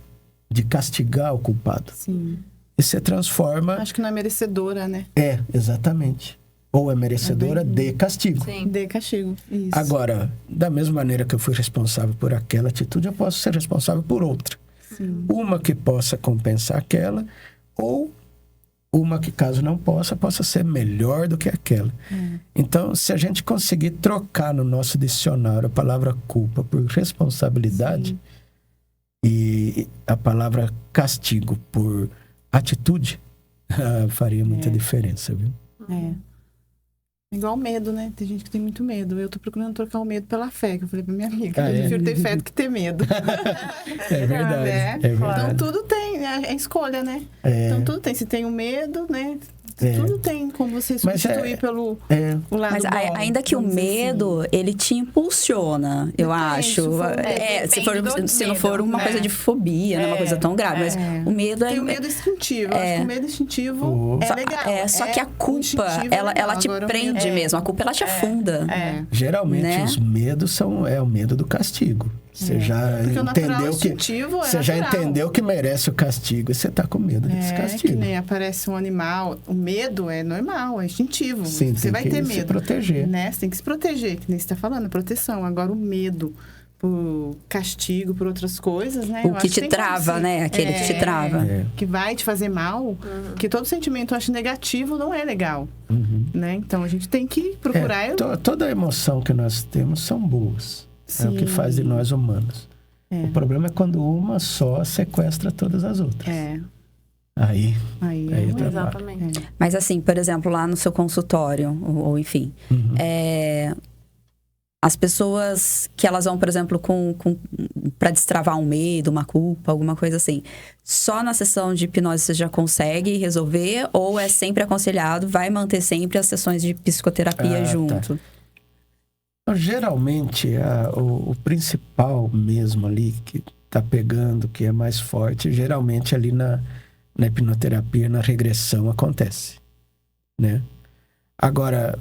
de castigar o culpado. Sim. E você transforma... Acho que não é merecedora, né? Exatamente. Ou é merecedora de castigo. Sim. De castigo, isso. Agora, da mesma maneira que eu fui responsável por aquela atitude, eu posso ser responsável por outra. Sim. Uma que possa compensar aquela, ou uma que, caso não possa ser melhor do que aquela. Então, se a gente conseguir trocar no nosso dicionário a palavra culpa por responsabilidade e a palavra castigo por atitude, faria muita diferença, viu? Igual medo, né? Tem gente que tem muito medo. Eu tô procurando trocar o medo pela fé, que eu falei pra minha amiga. Eu prefiro ter fé do que ter medo. É verdade. É verdade. Então tudo tem, é escolha, né? Então tudo tem. Se tem o medo, né? Tudo tem como você substituir pelo o lado Mas bom, ainda que o medo, ele te impulsiona, eu acho. Se não for uma coisa de fobia, não é uma coisa tão grave. Mas o medo tem o medo instintivo. Acho que o medo instintivo é legal. Só que a culpa, ela te prende mesmo. A culpa, ela te afunda. Geralmente, né? os medos é o medo do castigo. Você já entendeu que merece o castigo e você tá com medo desse castigo. Que nem aparece um animal. O medo é normal, é instintivo. Sim, você vai ter medo. Se proteger. Né? Você tem que se proteger, que nem você tá falando, proteção. Agora, o medo por castigo, por outras coisas, né? O que te trava, né? Aquele que te trava. Que vai te fazer mal. Porque todo sentimento, eu acho, negativo não é legal. Né? Então, a gente tem que procurar... Toda emoção que nós temos são boas. Sim. É o que faz de nós humanos. O problema é quando uma só sequestra todas as outras. Aí exatamente. Mas assim, por exemplo, lá no seu consultório, ou enfim, as pessoas que elas vão, por exemplo, para destravar um medo, uma culpa, alguma coisa assim, só na sessão de hipnose você já consegue resolver? Ou é sempre aconselhado, vai manter sempre as sessões de psicoterapia junto? Tá. Geralmente, o principal mesmo ali que tá pegando, que é mais forte, geralmente ali na hipnoterapia, na regressão, acontece, né? Agora,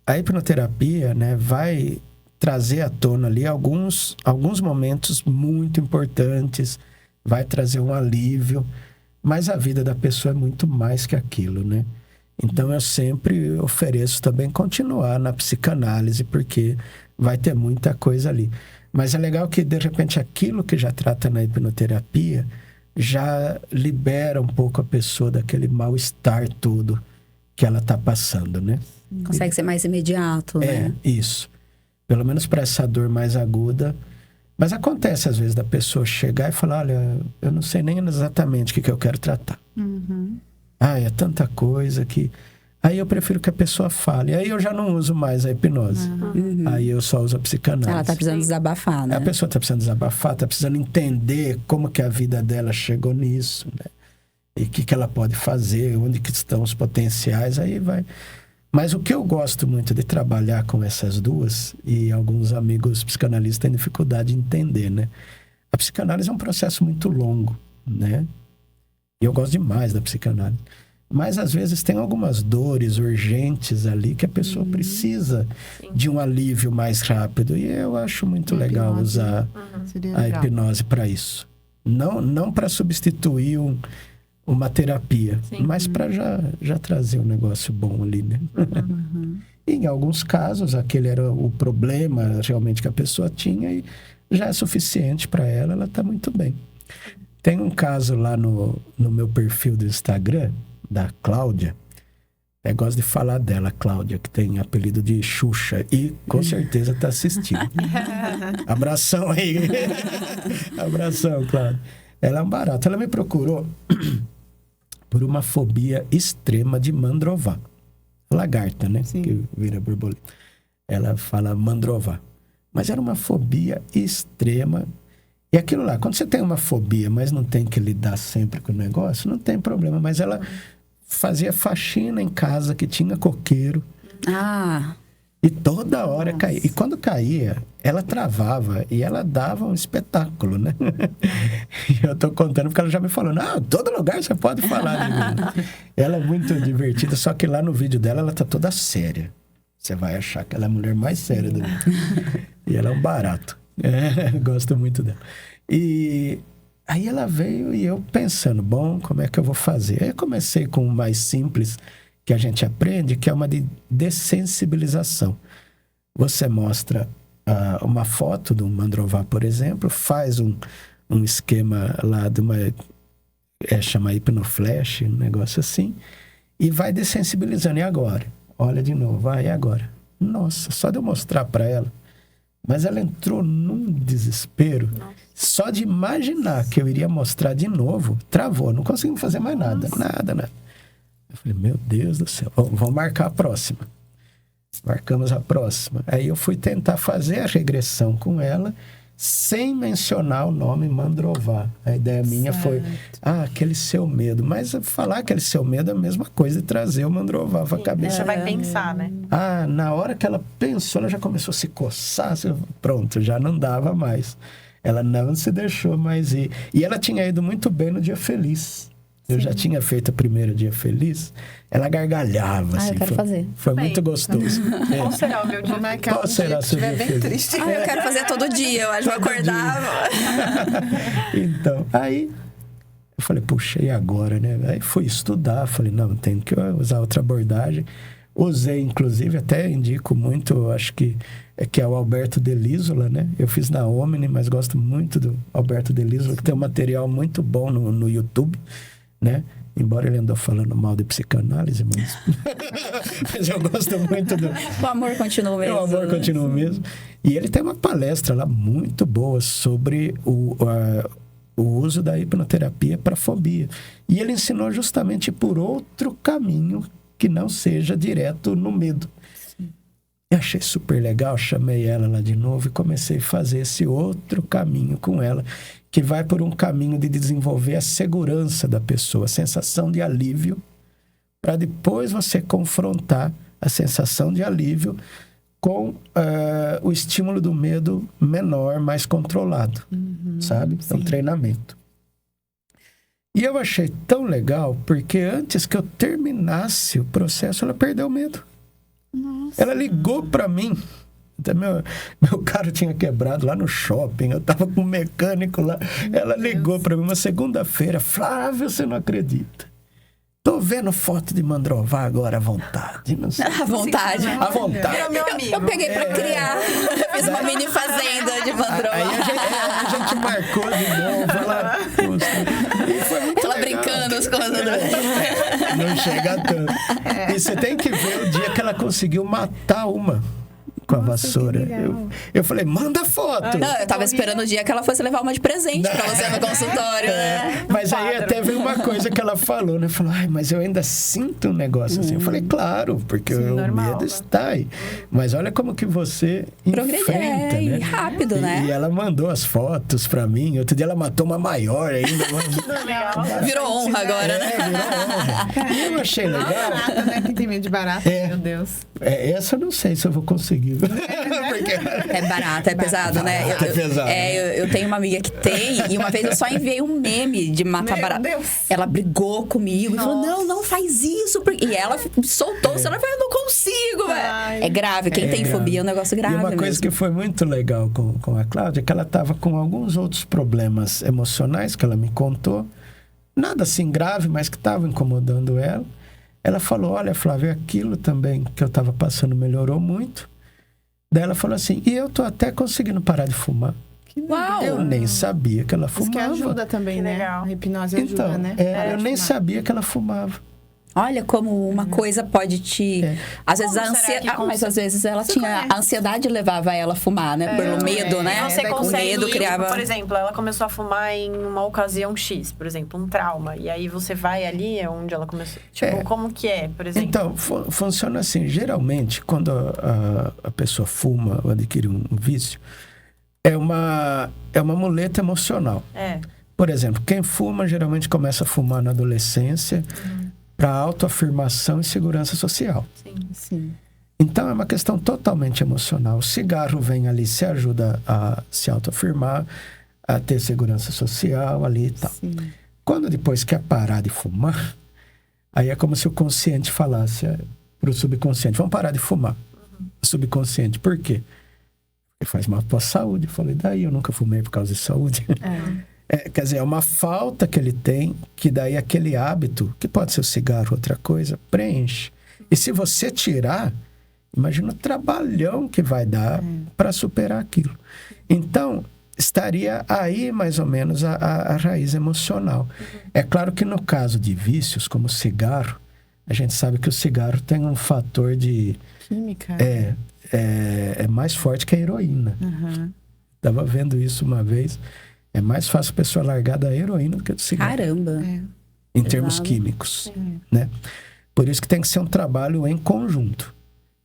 a hipnoterapia, né, vai trazer à tona ali alguns momentos muito importantes, vai trazer um alívio, mas a vida da pessoa é muito mais que aquilo, né? Então, eu sempre ofereço também continuar na psicanálise, porque vai ter muita coisa ali. Mas é legal que, de repente, aquilo que já trata na hipnoterapia já libera um pouco a pessoa daquele mal-estar todo que ela está passando, né? Consegue ser mais imediato, né? Isso. Pelo menos para essa dor mais aguda. Mas acontece, às vezes, da pessoa chegar e falar, olha, eu não sei nem exatamente o que eu quero tratar. É tanta coisa que... Aí eu prefiro que a pessoa fale. Aí eu já não uso mais a hipnose. Aí eu só uso a psicanálise. Ela tá precisando desabafar, né? A pessoa tá precisando desabafar, tá precisando entender como que a vida dela chegou nisso, né? E o que ela pode fazer, onde que estão os potenciais, aí vai... Mas o que eu gosto muito de trabalhar com essas duas, e alguns amigos psicanalistas têm dificuldade de entender, né? A psicanálise é um processo muito longo, né? E eu gosto demais da psicanálise. Mas às vezes tem algumas dores urgentes ali que a pessoa precisa de um alívio mais rápido. E eu acho muito legal usar a hipnose para isso. Não para substituir uma terapia, mas para já trazer um negócio bom ali, né? E em alguns casos, aquele era o problema realmente que a pessoa tinha e já é suficiente para ela está muito bem. Tem um caso lá no meu perfil do Instagram, da Cláudia. Eu gosto de falar dela, Cláudia, que tem apelido de Xuxa. E com certeza está assistindo. Abração aí. Abração, Cláudia. Ela é um barato. Ela me procurou por uma fobia extrema de mandrová. Lagarta, né? Sim. Que vira borboleta. Ela fala mandrová. Mas era uma fobia extrema. E aquilo lá, quando você tem uma fobia, mas não tem que lidar sempre com o negócio, não tem problema. Mas ela fazia faxina em casa que tinha coqueiro. E toda hora caía. E quando caía, ela travava e ela dava um espetáculo, né? E eu tô contando porque ela já me falou, não, todo lugar você pode falar de mim. Ela é muito divertida, só que lá no vídeo dela, ela tá toda séria. Você vai achar que ela é a mulher mais séria do mundo. E ela é um barato. Gosto muito dela. E aí ela veio e eu pensando, bom, como é que eu vou fazer? Aí eu comecei com o mais simples que a gente aprende, que é uma de dessensibilização. Você mostra uma foto de um mandrová, por exemplo, faz um esquema lá de uma... chama hipnoflash, um negócio assim, e vai dessensibilizando. E agora? Olha de novo, vai, e agora? Nossa, só de eu mostrar para ela. Mas ela entrou num desespero. Nossa. Só de imaginar que eu iria mostrar de novo, travou. Não conseguimos fazer mais nada. Nada. Eu falei, meu Deus do céu. Vamos marcar a próxima. Marcamos a próxima. Aí eu fui tentar fazer a regressão com ela, sem mencionar o nome mandrová. A ideia minha foi, aquele seu medo. Mas falar aquele seu medo é a mesma coisa de trazer o mandrová para a cabeça. Você vai pensar, né? Na hora que ela pensou, ela já começou a se coçar. Pronto, já não dava mais. Ela não se deixou mais ir. E ela tinha ido muito bem no Dia Feliz. Eu já tinha feito o primeiro Dia Feliz. Ela gargalhava, assim. Eu quero fazer. Foi muito gostoso. Qual será o meu dia? Qual será o seu dia bem feliz? triste. Eu quero fazer todo dia. Eu acho que eu acordava. Então, aí eu falei, puxa, e agora, né? Aí fui estudar. Falei, não, tenho que usar outra abordagem. Usei, inclusive, até indico muito, acho que é o Alberto Delisola, né? Eu fiz na Omni, mas gosto muito do Alberto Delisola, que tem um material muito bom no YouTube, né? Embora ele andou falando mal de psicanálise, mas eu gosto muito do... O amor continua mesmo. O amor continua mesmo. E ele tem uma palestra lá muito boa sobre o uso da hipnoterapia para fobia. E ele ensinou justamente por outro caminho que não seja direto no medo. Eu achei super legal, chamei ela lá de novo e comecei a fazer esse outro caminho com ela, que vai por um caminho de desenvolver a segurança da pessoa, a sensação de alívio, para depois você confrontar a sensação de alívio com o estímulo do medo menor, mais controlado, sabe? É um treinamento. E eu achei tão legal, porque antes que eu terminasse o processo, ela perdeu o medo. Nossa. Ela ligou para mim. Até meu carro tinha quebrado lá no shopping. Eu tava com um mecânico lá. Ela ligou para mim uma segunda-feira. Flávio, você não acredita. Tô vendo foto de mandrová agora à vontade. Não sei. À vontade. À vontade. Eu peguei pra criar. Fiz uma mini fazenda de mandrová. Aí a gente marcou de novo. Ela brincando as coisas. Não chega tanto. E você tem que ver o dia que ela conseguiu matar uma com a vassoura. Eu falei, manda foto. Não, eu tava esperando o dia que ela fosse levar uma de presente pra você no consultório, né? Mas aí até veio uma coisa que ela falou, né? Falou, mas eu ainda sinto um negócio assim. Eu falei, claro, porque o medo está aí. Mas olha como que você enfrenta, né? Rápido, né? E ela mandou as fotos pra mim. Outro dia ela matou uma maior ainda. Virou honra agora, né? Virou honra. E eu achei legal. Barata, né? Quem tem medo de barata, meu Deus. Essa eu não sei se eu vou conseguir. porque... É barato, é pesado, né? É pesado. Eu tenho uma amiga que tem, e uma vez eu só enviei um meme de matar barata. Deus. Ela brigou comigo e falou: não faz isso. E ela soltou-se, ela falou: eu não consigo, velho. É grave, quem tem fobia é um negócio grave. E uma coisa mesmo. que foi muito legal com a Cláudia é que ela estava com alguns outros problemas emocionais que ela me contou. Nada assim grave, mas que estava incomodando ela. Ela falou: olha, Flávia, aquilo também que eu estava passando melhorou muito. Daí ela falou assim: e eu tô até conseguindo parar de fumar. Uau! Eu nem sabia que ela fumava. Isso que ajuda também, né? legal. A hipnose ajuda, Então, né? eu nem sabia que ela fumava. Olha como uma coisa pode te... Às vezes Como a será que ansiedade... mas às vezes ela Você tinha... conhece? A ansiedade levava ela a fumar, né? Pelo medo, né? Você O consegue, medo criava... por exemplo, ela começou a fumar em uma ocasião X, por exemplo, um trauma. E aí você vai ali, é onde ela começou. Tipo, como que é, por exemplo? Então, funciona assim. Geralmente, quando a pessoa fuma ou adquire um vício, é uma muleta emocional. Por exemplo, quem fuma geralmente começa a fumar na adolescência para autoafirmação e segurança social. Sim. Então, é uma questão totalmente emocional. O cigarro vem ali, se ajuda a se autoafirmar, a ter segurança social ali e tal. Sim. Quando depois quer parar de fumar, aí é como se o consciente falasse para o subconsciente: vamos parar de fumar. Subconsciente, por quê? Porque faz mal para a saúde. Eu falei: daí eu nunca fumei por causa de saúde. Quer dizer, é uma falta que ele tem, que daí aquele hábito, que pode ser o cigarro, outra coisa, preenche. E se você tirar, imagina o trabalhão que vai dar para superar aquilo. Então, estaria aí mais ou menos a raiz emocional. É claro que no caso de vícios, como o cigarro, a gente sabe que o cigarro tem um fator de... Química. É mais forte que a heroína. Estava vendo isso uma vez. É mais fácil a pessoa largar da heroína do que do cigarro. Caramba. Em termos químicos. Né? Por isso que tem que ser um trabalho em conjunto.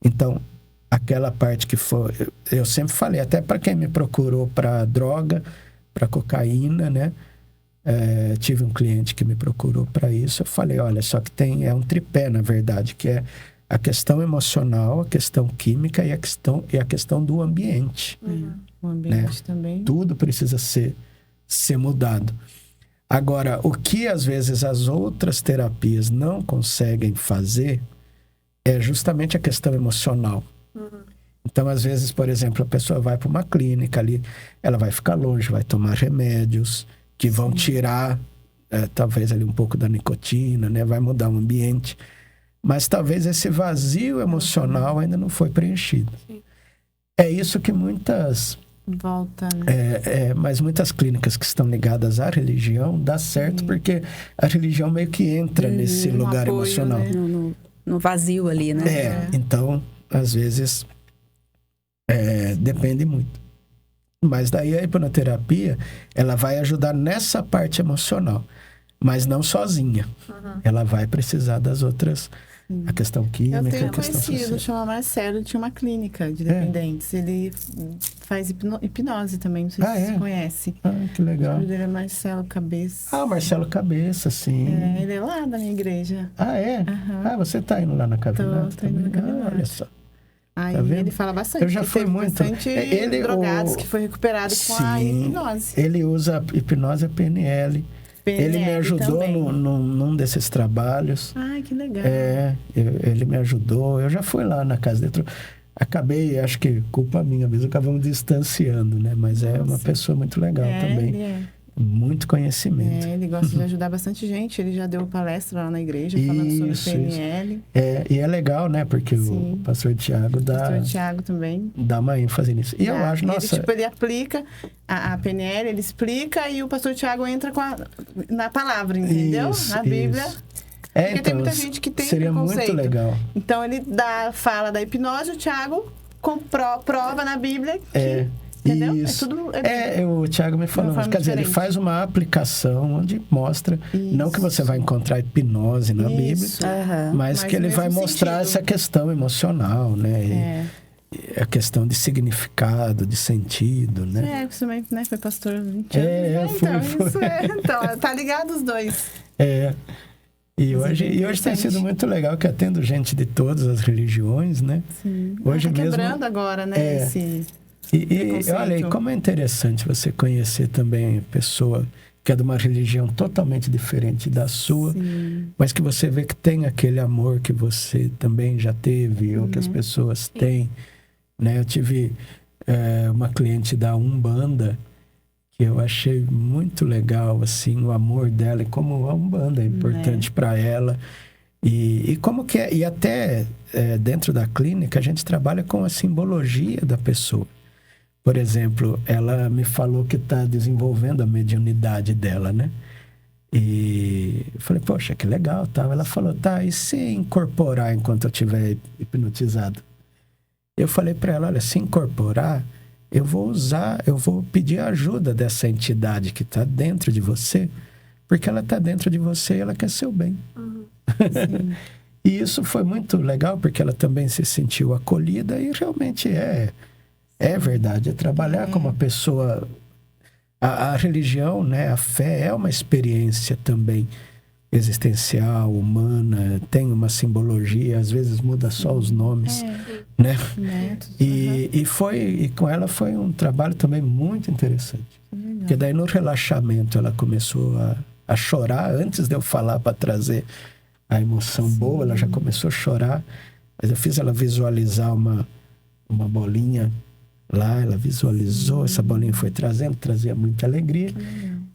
Então, aquela parte que foi... Eu sempre falei, até para quem me procurou para droga, para cocaína, né? Tive um cliente que me procurou para isso. Eu falei: olha, só que é um tripé, na verdade, que é a questão emocional, a questão química e a questão do ambiente. O ambiente também. Tudo precisa ser mudado. Agora, o que às vezes as outras terapias não conseguem fazer é justamente a questão emocional. Então, às vezes, por exemplo, a pessoa vai para uma clínica ali, ela vai ficar longe, vai tomar remédios que vão tirar, talvez ali um pouco da nicotina, né? Vai mudar o ambiente. Mas talvez esse vazio emocional ainda não foi preenchido. É isso que muitas... Volta, né? Mas muitas clínicas que estão ligadas à religião dá certo, porque a religião meio que entra nesse lugar apoio, emocional. né? No vazio ali, né? Então, às vezes, depende muito. Mas daí a hipnoterapia, ela vai ajudar nessa parte emocional, mas não sozinha. Ela vai precisar das outras... A questão química, Eu tenho a questão conhecido, social. chama Marcelo, tinha uma clínica de dependentes. Ele faz hipnose também, não sei se você conhece. Que legal. O nome dele é Marcelo Cabeça. Ah, Marcelo Cabeça, sim. Ele é lá da minha igreja. Você tá indo lá na Cavinata? Tô indo na Cavinata. Olha só. Aí Tá vendo? ele fala bastante. Eu já fui muito. Bastante drogados que foi recuperado com a hipnose. Ele usa a hipnose a PNL. Ele me ajudou num desses trabalhos. Ai, que legal. Ele me ajudou. Eu já fui lá na casa dele. Acabei, acho que culpa minha mesmo, acabamos distanciando, né? Mas é uma pessoa muito legal também. Ele muito conhecimento. Ele gosta de ajudar bastante gente. Ele já deu palestra lá na igreja falando sobre PNL. E é legal, né? Porque o pastor Tiago dá... O pastor Tiago também. Dá uma ênfase nisso. E eu acho, nossa... Ele aplica a PNL, ele explica e o pastor Tiago entra na palavra, entendeu? Na Bíblia. Porque então, tem muita gente que tem seria preconceito. Muito legal. Então, ele fala da hipnose, o Tiago prova na Bíblia que... Entendeu? Isso. É tudo... O Thiago me falou, quer dizer, ele faz uma aplicação onde mostra, não que você vai encontrar hipnose na Bíblia, mas que ele vai mostrar essa questão emocional, né? A questão de significado, de sentido, né? Você também, né? Foi pastor 20 anos. Fui. Então, tá ligado os dois. E hoje tem sido muito legal, que atendo gente de todas as religiões, né? Sim. Hoje tá mesmo, quebrando agora, né? Esse e olha aí, como é interessante você conhecer também pessoa que é de uma religião totalmente diferente da sua, mas que você vê que tem aquele amor que você também já teve, ou que as pessoas têm, né? Eu tive uma cliente da Umbanda, que eu achei muito legal, assim, o amor dela e como a Umbanda é importante para ela. E como que é, e até dentro da clínica a gente trabalha com a simbologia da pessoa. Por exemplo, ela me falou que está desenvolvendo a mediunidade dela, né? E eu falei, poxa, que legal, tal. Ela falou, tá, e se incorporar enquanto eu estiver hipnotizado? Eu falei para ela, olha, se incorporar, eu vou pedir a ajuda dessa entidade que está dentro de você, porque ela está dentro de você e ela quer seu bem. E isso foi muito legal, porque ela também se sentiu acolhida e realmente é verdade. É trabalhar com uma pessoa... A religião, né, a fé é uma experiência também existencial, humana, tem uma simbologia, às vezes muda só os nomes, né? E com ela foi um trabalho também muito interessante. Porque daí no relaxamento ela começou a chorar, antes de eu falar para trazer a emoção boa, ela já começou a chorar, mas eu fiz ela visualizar uma bolinha lá, ela visualizou, essa bolinha foi trazia muita alegria.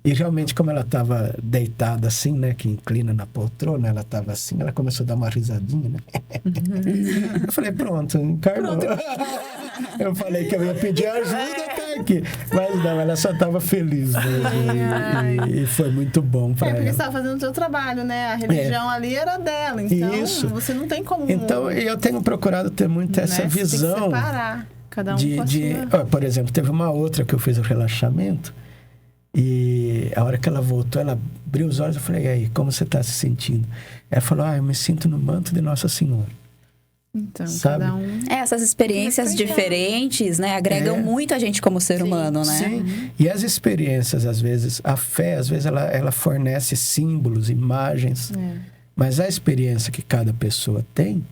E realmente, como ela estava deitada assim, né, que inclina na poltrona, ela estava assim, ela começou a dar uma risadinha, né? Eu falei, pronto, encarnou. Eu falei que eu ia pedir ajuda até aqui. Mas não, ela só estava feliz mesmo. E foi muito bom para ela. Porque você estava fazendo o seu trabalho, né? A religião ali era dela, então isso. Você não tem como... Então, eu tenho procurado ter muito essa visão... Tem que separar, cada um com a sua... Por exemplo, teve uma outra que eu fiz o relaxamento, e a hora que ela voltou, ela abriu os olhos, eu falei, e aí, como você está se sentindo? Ela falou, eu me sinto no manto de Nossa Senhora. Então, sabe? cada um... essas experiências diferentes, né, agregam muito a gente como ser humano, né? Sim, e as experiências, às vezes, a fé, às vezes, ela fornece símbolos, imagens, mas a experiência que cada pessoa tem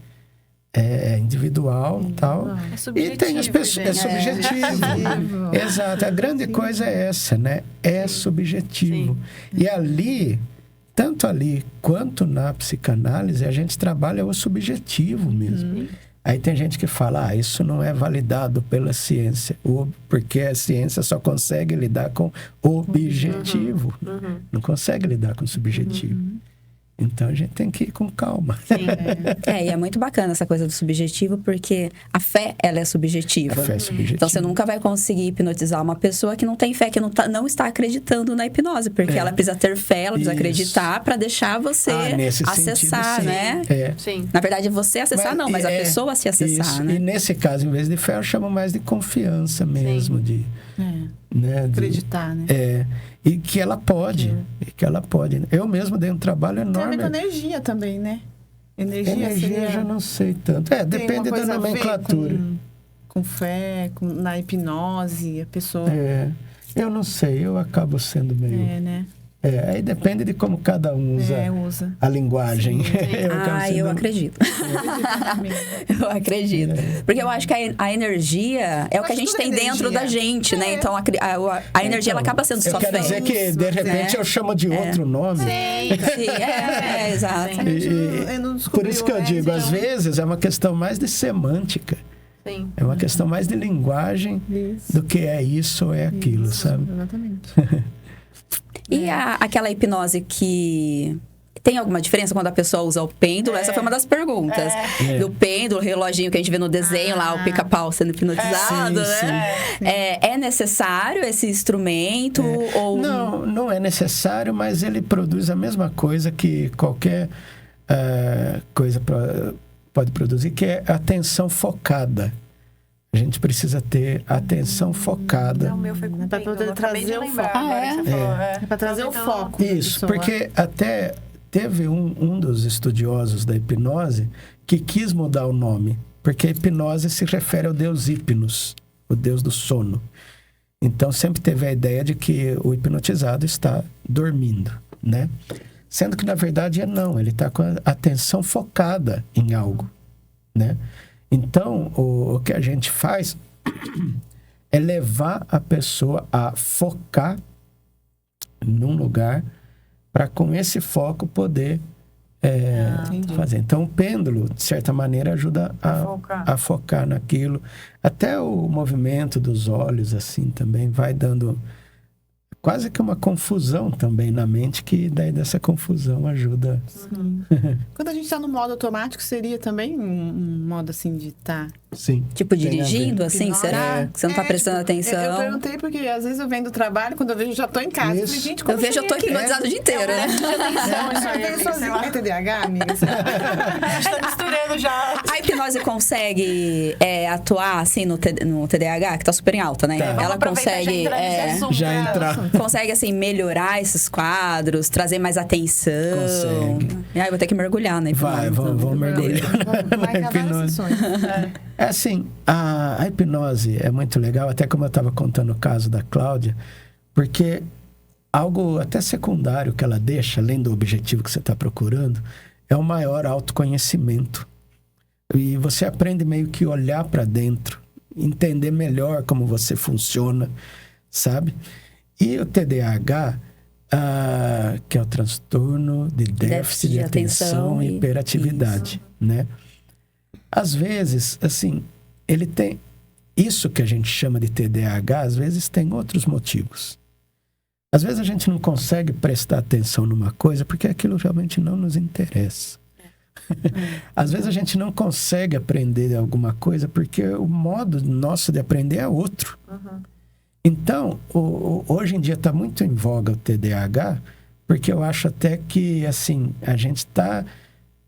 é individual e tal. É subjetivo. E tem as pessoas... É subjetivo. Exato. A grande coisa é essa, né? É subjetivo. E ali, tanto ali quanto na psicanálise, a gente trabalha o subjetivo mesmo. Aí tem gente que fala, isso não é validado pela ciência, porque a ciência só consegue lidar com objetivo. Não consegue lidar com subjetivo. Então, a gente tem que ir com calma. Sim, e é muito bacana essa coisa do subjetivo, porque a fé, ela é subjetiva. A fé é subjetiva. Então, você nunca vai conseguir hipnotizar uma pessoa que não tem fé, que não está acreditando na hipnose, porque ela precisa ter fé, ela precisa acreditar para deixar você acessar, sentido, né? Sim. Na verdade, você acessar mas a pessoa se acessar, isso. né? E nesse caso, em vez de fé, eu chamo mais de confiança mesmo, né? Acreditar, né? E que ela pode. Eu mesmo dei um trabalho enorme. Tem a ver com energia também, né? Energia eu já não sei tanto. Depende da nomenclatura. Com fé, na hipnose, a pessoa... Eu não sei, eu acabo sendo meio... né? Aí depende de como cada um usa a linguagem. Eu acredito. Eu acredito. Porque eu acho que a energia é o que a gente tem dentro da gente, né? Então, a energia, ela acaba sendo só fé. Eu quero dizer que, de repente, eu chamo de outro nome. Sim, exato. Por isso que eu digo, às vezes, é uma questão mais de semântica. Sim. É uma questão mais de linguagem do que é isso ou é aquilo, sabe? Exatamente. E aquela hipnose que... Tem alguma diferença quando a pessoa usa o pêndulo? Essa foi uma das perguntas. Do pêndulo, o reloginho que a gente vê no desenho lá, o pica-pau sendo hipnotizado, né? É necessário esse instrumento? Ou... Não é necessário, mas ele produz a mesma coisa que qualquer coisa pode produzir, que é atenção focada. A gente precisa ter atenção focada. O meu foi com para poder trazer o foco. Para trazer o foco. Isso, porque até teve um dos estudiosos da hipnose que quis mudar o nome, porque a hipnose se refere ao deus Hipnos, o deus do sono. Então sempre teve a ideia de que o hipnotizado está dormindo, né? Sendo que, na verdade, não. Ele está com a atenção focada em algo, né? Então, o que a gente faz é levar a pessoa a focar num lugar para, com esse foco, poder fazer. Então, o pêndulo, de certa maneira, ajuda a focar naquilo. Até o movimento dos olhos, assim, também vai dando quase que uma confusão também na mente, que daí dessa confusão ajuda. Quando a gente está no modo automático, seria também um modo assim de estar... Sim. Tipo, dirigindo, assim, Nossa. será? Que você não tá prestando atenção? Eu perguntei porque às vezes eu venho do trabalho, quando eu vejo, já tô em casa. Isso. Falei, gente, como Eu vejo, eu tô hipnotizada o dia inteiro, né? É TDAH, amiga? Está misturando já. A hipnose consegue atuar, assim, no TDAH, que tá super em alta, né? Tá. Ela consegue... Já entrar. Consegue, assim, melhorar esses quadros, trazer mais atenção. Consegue. Ai, vou ter que mergulhar, né? Vamos mergulhar na hipnose. É assim, a hipnose é muito legal, até como eu estava contando o caso da Cláudia, porque algo até secundário que ela deixa, além do objetivo que você está procurando, é o maior autoconhecimento. E você aprende meio que olhar para dentro, entender melhor como você funciona, sabe? E o TDAH, que é o transtorno de déficit de atenção e hiperatividade, né? Às vezes, assim, ele tem... Isso que a gente chama de TDAH, às vezes tem outros motivos. Às vezes a gente não consegue prestar atenção numa coisa porque aquilo realmente não nos interessa. Às vezes a gente não consegue aprender alguma coisa porque o modo nosso de aprender é outro. Então, hoje em dia está muito em voga o TDAH, porque eu acho até que, assim, a gente está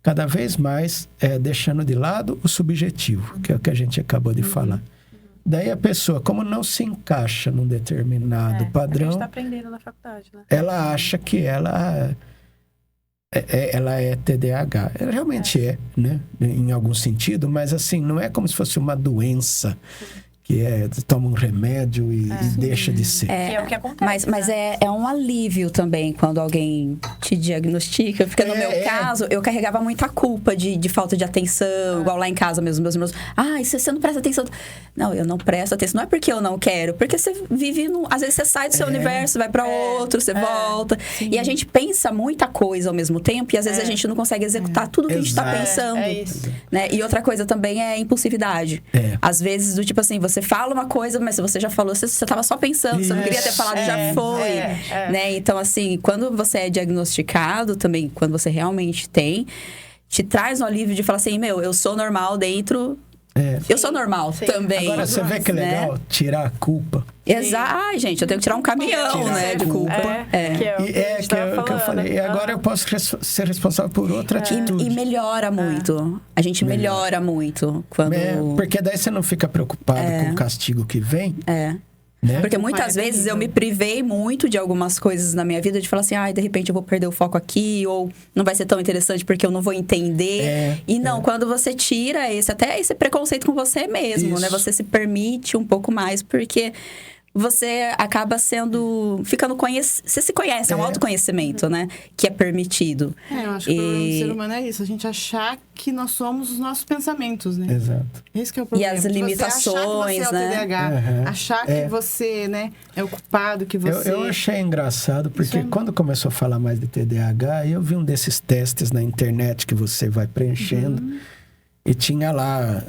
cada vez mais deixando de lado o subjetivo, que é o que a gente acabou de falar. Daí a pessoa, como não se encaixa num determinado padrão... A gente está aprendendo na faculdade, né? Ela acha que ela é TDAH. Ela realmente é, né? Em algum sentido, mas assim, não é como se fosse uma doença... que toma um remédio e deixa de ser. É o que acontece. Mas é um alívio também quando alguém te diagnostica. Porque no meu caso, eu carregava muita culpa de falta de atenção. Igual lá em casa mesmo, meus irmãos. Você não presta atenção. Não, eu não presto atenção. Não é porque eu não quero. Porque você vive... Às vezes você sai do seu universo, vai pra outro, você volta. Sim. E a gente pensa muita coisa ao mesmo tempo. E às vezes a gente não consegue executar tudo que a gente tá pensando. Isso. Né? E outra coisa também é impulsividade. Às vezes, do tipo assim, você fala uma coisa, mas se você já falou, você tava só pensando, você não queria ter falado, já foi. Né? Então, assim, quando você é diagnosticado também, quando você realmente tem, te traz um alívio de falar assim, eu sou normal dentro... Eu sou normal também. Agora, você vê que é legal tirar a culpa. Exato. Ai, gente, eu tenho que tirar um caminhão, né, de culpa. Que eu falei. E agora eu posso ser responsável por outra atitude. E melhora muito. A gente melhora muito quando... Porque daí você não fica preocupado com o castigo que vem. Né? Porque muitas vezes eu me privei muito de algumas coisas na minha vida, de falar assim, de repente eu vou perder o foco aqui, ou não vai ser tão interessante porque eu não vou entender. E não, quando você tira esse preconceito com você mesmo, né? Você se permite um pouco mais, porque você acaba ficando você se conhece, é um autoconhecimento, né? Que é permitido. Eu acho que o problema do ser humano é isso, a gente achar que nós somos os nossos pensamentos, né? Exato. Esse que é o problema. E as limitações, você achar que você é o TDAH, achar que você, né, é o culpado, que você... Eu achei engraçado, porque quando começou a falar mais de TDAH, eu vi um desses testes na internet que você vai preenchendo. E tinha lá,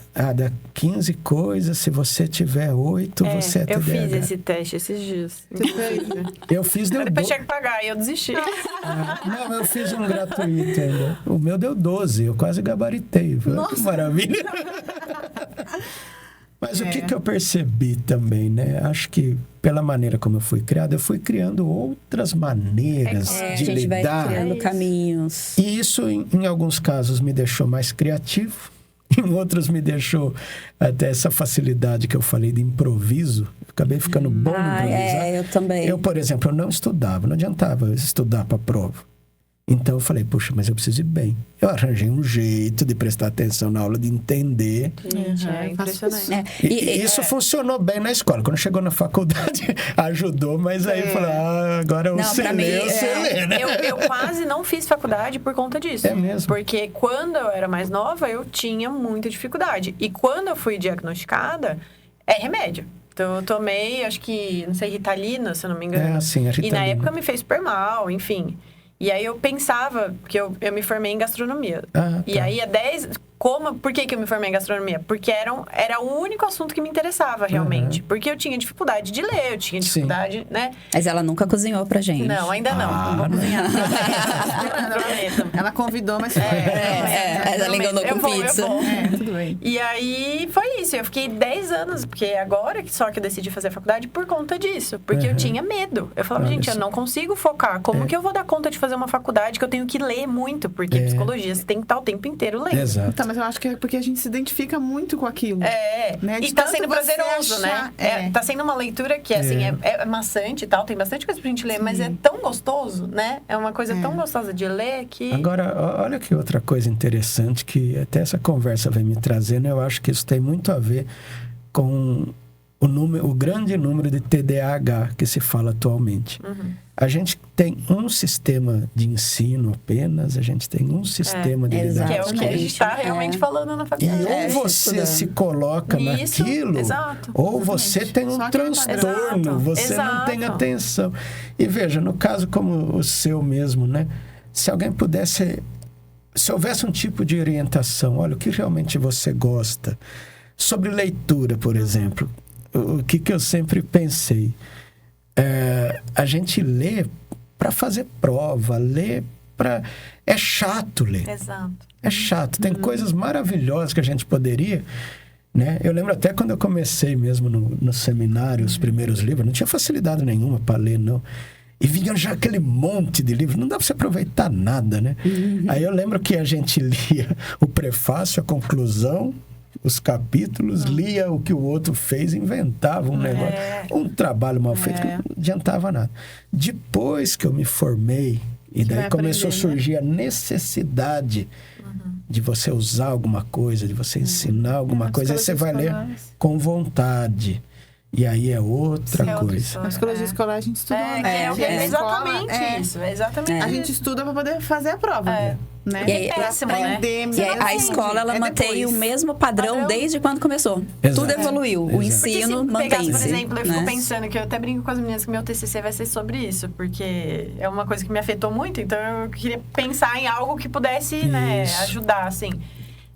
15 coisas, se você tiver 8, você é TDAH. Eu fiz esse teste esses dias. Eu fiz, deu 12. Depois tinha que pagar e eu desisti. Não, eu fiz um gratuito ainda. O meu deu 12, eu quase gabaritei. Que maravilha. Mas o que eu percebi também, né? Acho que pela maneira como eu fui criado, eu fui criando outras maneiras de lidar. A gente vai criando caminhos. E isso, em alguns casos, me deixou mais criativo. Em outros me deixou até essa facilidade que eu falei de improviso. Eu acabei ficando bom no improvisar. Eu também. Eu, por exemplo, eu não estudava. Não adiantava estudar para a prova. Então eu falei, puxa, mas eu preciso ir bem. Eu arranjei um jeito de prestar atenção na aula, de entender. Gente, é impressionante. E isso funcionou bem na escola. Quando chegou na faculdade, ajudou, mas aí falou, agora você lê, né? Eu quase não fiz faculdade por conta disso. É mesmo? Porque quando eu era mais nova, eu tinha muita dificuldade. E quando eu fui diagnosticada, é remédio. Então, eu tomei, acho que, não sei, Ritalina, se eu não me engano. Sim, a Ritalina. E na época me fez super mal, enfim. E aí eu pensava, porque eu me formei em gastronomia. E aí por que eu me formei em gastronomia? Porque era o único assunto que me interessava realmente. Porque eu tinha dificuldade de ler, eu tinha dificuldade, né? Mas ela nunca cozinhou pra gente. Não, ainda não. Não vou cozinhar. Ela convidou, mas ela enganou com pizza. Eu vou. Tudo bem. E aí foi isso. Eu fiquei 10 anos, porque agora só que eu decidi fazer a faculdade por conta disso. Porque eu tinha medo. Eu falava, gente, eu não consigo focar. Como que eu vou dar conta de fazer uma faculdade que eu tenho que ler muito? Porque psicologia, você tem que estar o tempo inteiro lendo. Exato. Então, mas eu acho que é porque a gente se identifica muito com aquilo. Né? E tá sendo prazeroso, né? Tá sendo uma leitura que, assim, é maçante e tal. Tem bastante coisa pra gente ler, mas é tão gostoso, né? É uma coisa tão gostosa de ler que... Agora, olha que outra coisa interessante que até essa conversa vem me trazendo. Eu acho que isso tem muito a ver com o grande número de TDAH que se fala atualmente. A gente tem um sistema de ensino apenas, a gente tem um sistema de lidar. Que é o que a gente está realmente falando na faculdade. E ou você se coloca naquilo, ou você tem um transtorno, você não tem atenção. E veja, no caso como o seu mesmo, né? Se alguém pudesse... Se houvesse um tipo de orientação, olha, o que realmente você gosta. Sobre leitura, por exemplo, o que eu sempre pensei? A gente lê para fazer prova, lê para... É chato ler. Exato. É chato. Tem coisas maravilhosas que a gente poderia... Né? Eu lembro até quando eu comecei mesmo no seminário, os primeiros livros, não tinha facilidade nenhuma para ler, não. E vinha já aquele monte de livros, não dá para você aproveitar nada, né? Aí eu lembro que a gente lia o prefácio, a conclusão, os capítulos, lia o que o outro fez, inventava um negócio. Um trabalho mal feito que não adiantava nada. Depois que eu me formei, e daí começou a surgir a necessidade de você usar alguma coisa, de você ensinar alguma coisa, aí você vai ler com vontade. E aí é outra coisa. Na psicologia escolar a gente estuda. Exatamente isso. Exatamente. A gente estuda para poder fazer a prova. Né? E aí, a escola, ela mantém o mesmo padrão desde quando começou. Tudo evoluiu. O ensino mantém-se. Por exemplo, eu fico pensando que eu até brinco com as meninas que meu TCC vai ser sobre isso. Porque é uma coisa que me afetou muito. Então, eu queria pensar em algo que pudesse ajudar, assim.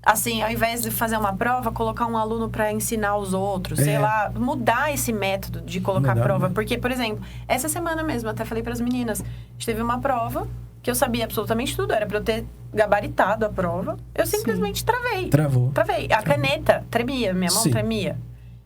Assim, ao invés de fazer uma prova, colocar um aluno para ensinar os outros, sei lá, mudar esse método de colocar prova. Porque, por exemplo, essa semana mesmo, eu até falei para as meninas, a gente teve uma prova que eu sabia absolutamente tudo, era para eu ter gabaritado a prova, eu simplesmente travei. Travei. A caneta tremia, minha mão tremia.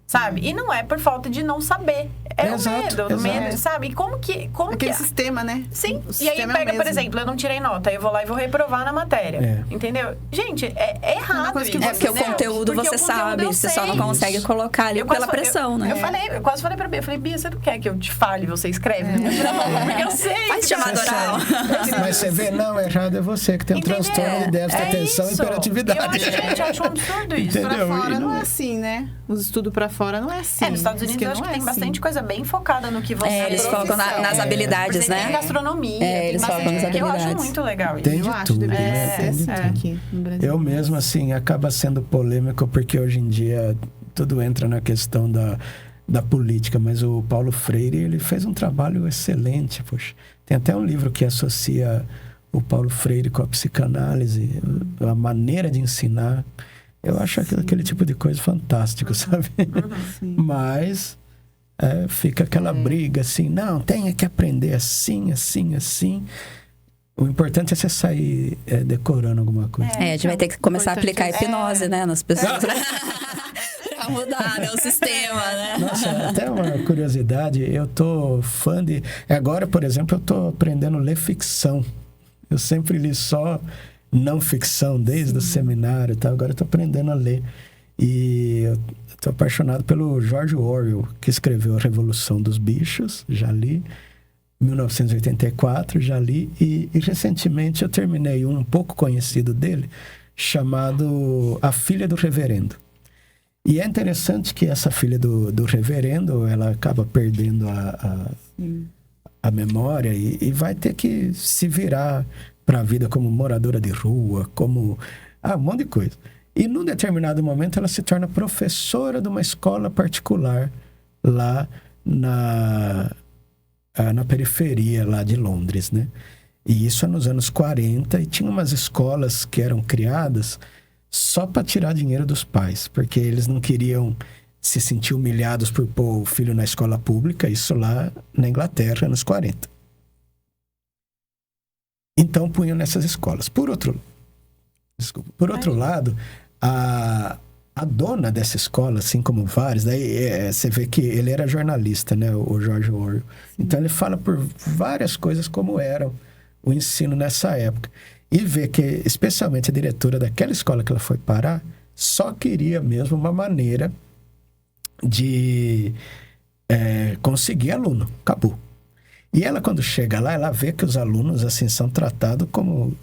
Sabe? E não é por falta de não saber. É o medo, sabe? E como que... Aquele sistema, né? Sim. E aí pega, por exemplo, eu não tirei nota, eu vou lá e vou reprovar na matéria. Entendeu? Gente, é errado isso. Porque o conteúdo você sabe, você só não consegue colocar ali pela pressão, né? Eu quase falei pra Bia, eu falei, Bia, você não quer que eu te fale, você escreve? Porque eu sei. Faz chamada oral. Mas você vê, não, errado é você que tem um transtorno de déficit de atenção e hiperatividade. Eu acho um absurdo isso. Pra fora não é assim, né? Os estudos pra fora não é assim. Nos Estados Unidos eu acho que tem bastante coisa bem focada no que você... eles focam nas habilidades, né? Tem gastronomia, eles focam nas habilidades. Eu acho muito legal isso. Tem de tudo, né? Tem de tudo. Aqui no Brasil. Eu mesmo, assim, acaba sendo polêmico porque hoje em dia tudo entra na questão da política, mas o Paulo Freire, ele fez um trabalho excelente, poxa. Tem até um livro que associa o Paulo Freire com a psicanálise, a maneira de ensinar. Eu acho aquele tipo de coisa fantástico, sabe? Mas fica aquela briga assim, não, tem que aprender assim, assim, assim. O importante é você sair decorando alguma coisa. A gente vai ter que começar a aplicar hipnose, né, nas pessoas. Pra mudar, né, o sistema, né? Nossa, até uma curiosidade, eu tô fã de... Agora, por exemplo, eu tô aprendendo a ler ficção. Eu sempre li só não ficção, desde o seminário e tal. Agora eu tô aprendendo a ler. E eu tô apaixonado pelo George Orwell, que escreveu A Revolução dos Bichos, já li. 1984, já li. E recentemente eu terminei um pouco conhecido dele, chamado A Filha do Reverendo. E é interessante que essa filha do reverendo, ela acaba perdendo a memória e vai ter que se virar para a vida como moradora de rua, como um monte de coisa. E num determinado momento ela se torna professora de uma escola particular lá na periferia lá de Londres, né? E isso é nos anos 40, e tinha umas escolas que eram criadas só para tirar dinheiro dos pais, porque eles não queriam se sentir humilhados por pôr o filho na escola pública, isso lá na Inglaterra, anos 40. Então, punham nessas escolas. Por outro lado, a dona dessa escola, assim como vários, daí você vê que ele era jornalista, né, o George Orwell. Então, ele fala por várias coisas como era o ensino nessa época. E vê que, especialmente a diretora daquela escola que ela foi parar, só queria mesmo uma maneira de conseguir aluno. Acabou. E ela, quando chega lá, ela vê que os alunos, assim, são tratados como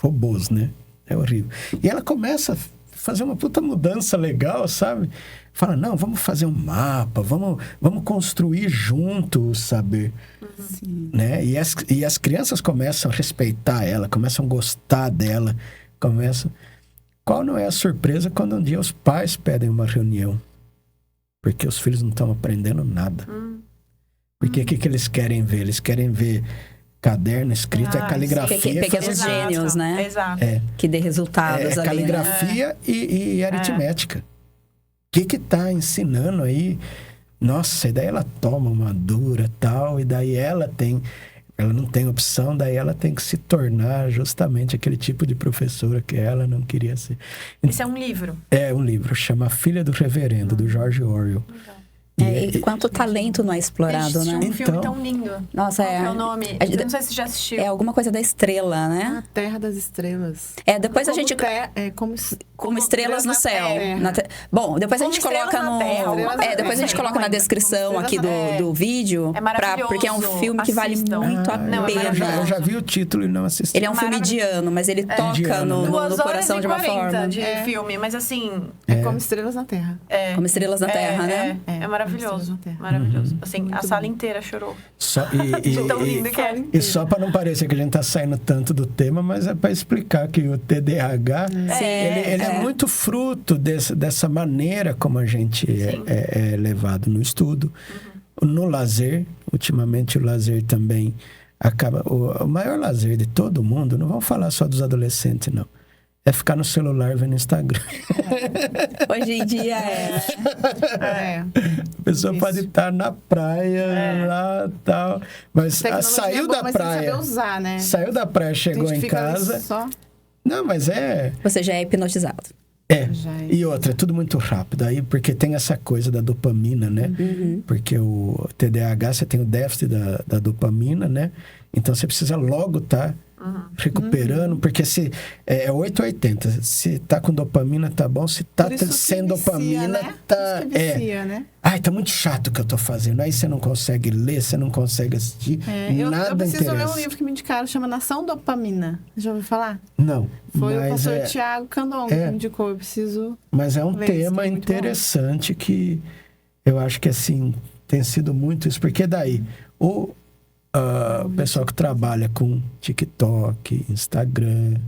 robôs, né? É horrível. E ela começa a fazer uma puta mudança legal, sabe? Fala, não, vamos fazer um mapa, vamos construir junto o saber. Sim. Né? E as crianças começam a respeitar ela, começam a gostar dela, Qual não é a surpresa quando um dia os pais pedem uma reunião? Porque os filhos não estão aprendendo nada. Porque o que eles querem ver? Eles querem ver caderno escrito, caligrafia. Pequenos gênios, né? Exato. Que dê resultados ali. Caligrafia e aritmética. O que está ensinando aí? Nossa, e daí ela toma uma dura tal, e daí ela não tem opção, daí ela tem que se tornar justamente aquele tipo de professora que ela não queria ser. Esse é um livro? É um livro, chama A Filha do Reverendo, do George Orwell. E quanto talento não é explorado, né? Um filme tão lindo. Nossa, Qual é o nome? Eu não sei se você já assistiu. É alguma coisa da estrela, né? A Terra das Estrelas. Depois a gente... Como estrelas no céu. Bom, depois a gente coloca no... depois a gente coloca na descrição aqui do vídeo. É maravilhoso. Porque é um filme que vale muito a pena. Eu já vi o título e não assisti. Ele é um filme indiano, mas ele toca no coração de uma forma. De filme, mas assim... Como Estrelas na Terra. Como Estrelas na Terra, né? É maravilhoso. Maravilhoso. Assim, a sala inteira chorou. De tão lindo que é. E só para não parecer que a gente tá saindo tanto do tema, mas é para explicar que o TDAH, ele é muito fruto dessa maneira como a gente é levado no estudo. No lazer, ultimamente o lazer também acaba... O maior lazer de todo mundo, não vamos falar só dos adolescentes, não. É ficar no celular vendo Instagram. Hoje em dia A pessoa pode estar na praia, lá e tal. Mas saiu da praia. Saber usar, né? Saiu da praia, chegou em casa. Só... Não, mas Você já é hipnotizado. E outra, é tudo muito rápido. Aí, porque tem essa coisa da dopamina, né? Porque o TDAH, você tem o déficit da dopamina, né? Então, você precisa logo estar recuperando, porque se é 880. Se tá com dopamina, tá bom. Se tá sem dopamina, né? tá... né? Ai, tá muito chato o que eu tô fazendo. Aí você não consegue ler, você não consegue assistir. Eu preciso ler um livro que me indicaram, chama Nação Dopamina. Já ouviu falar? Não. Foi o pastor Tiago Candongo que me indicou. Eu preciso... Mas é um tema interessante que eu acho que, assim, tem sido muito isso. Porque daí, o pessoal que trabalha com TikTok, Instagram,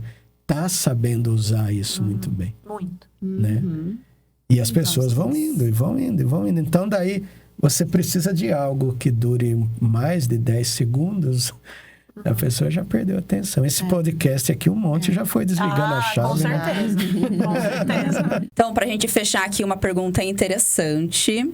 tá sabendo usar isso muito bem. Muito. Né? E as pessoas vão indo. Então, daí, você precisa de algo que dure mais de 10 segundos. A pessoa já perdeu a atenção. Esse podcast aqui, um monte já foi desligando a chave. Com certeza. Com certeza. Então, pra gente fechar aqui, uma pergunta interessante.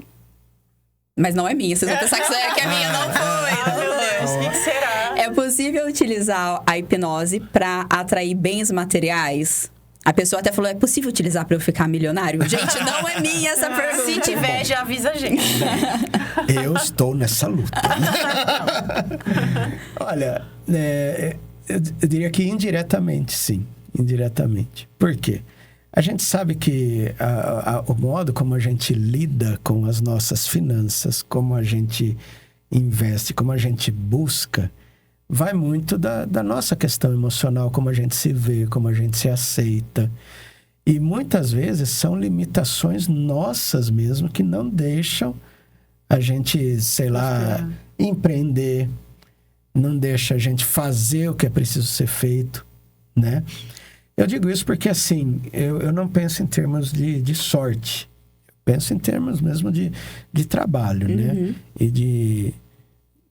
Mas não é minha. Vocês vão pensar que é minha. Não foi. Meu Deus, o que será? É possível utilizar a hipnose pra atrair bens materiais? A pessoa até falou, é possível utilizar pra eu ficar milionário? Gente, não é minha essa pergunta. Se tiver, já avisa a gente. Eu estou nessa luta. Olha, eu diria que indiretamente, sim. Indiretamente. Por quê? A gente sabe que o modo como a gente lida com as nossas finanças, como a gente investe, como a gente busca, vai muito da nossa questão emocional, como a gente se vê, como a gente se aceita. E muitas vezes são limitações nossas mesmo que não deixam a gente, sei lá, empreender, não deixa a gente fazer o que é preciso ser feito, né? Eu digo isso porque, assim, eu não penso em termos de sorte. Eu penso em termos mesmo de trabalho, né? E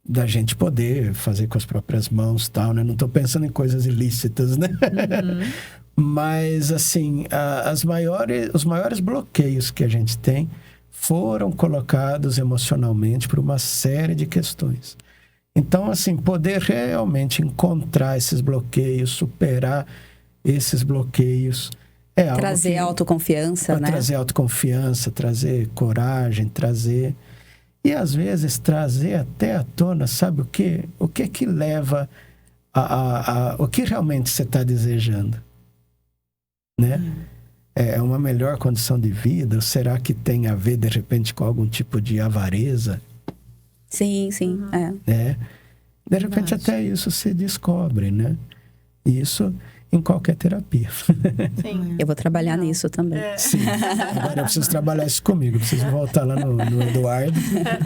da gente poder fazer com as próprias mãos e tal, né? Não estou pensando em coisas ilícitas, né? Mas, assim, os maiores bloqueios que a gente tem foram colocados emocionalmente por uma série de questões. Então, assim, poder realmente encontrar esses bloqueios, superar esses bloqueios, é algo trazer autoconfiança, né? Trazer autoconfiança, trazer coragem, trazer... E, às vezes, trazer até à tona, sabe o quê? O que é que leva o que realmente você está desejando? Né? É uma melhor condição de vida? Ou será que tem a ver, de repente, com algum tipo de avareza? Sim. De repente, até isso se descobre, né? Isso em qualquer terapia. Sim. Eu vou trabalhar nisso também. Sim. Agora eu preciso trabalhar isso comigo. Eu preciso voltar lá no Eduardo,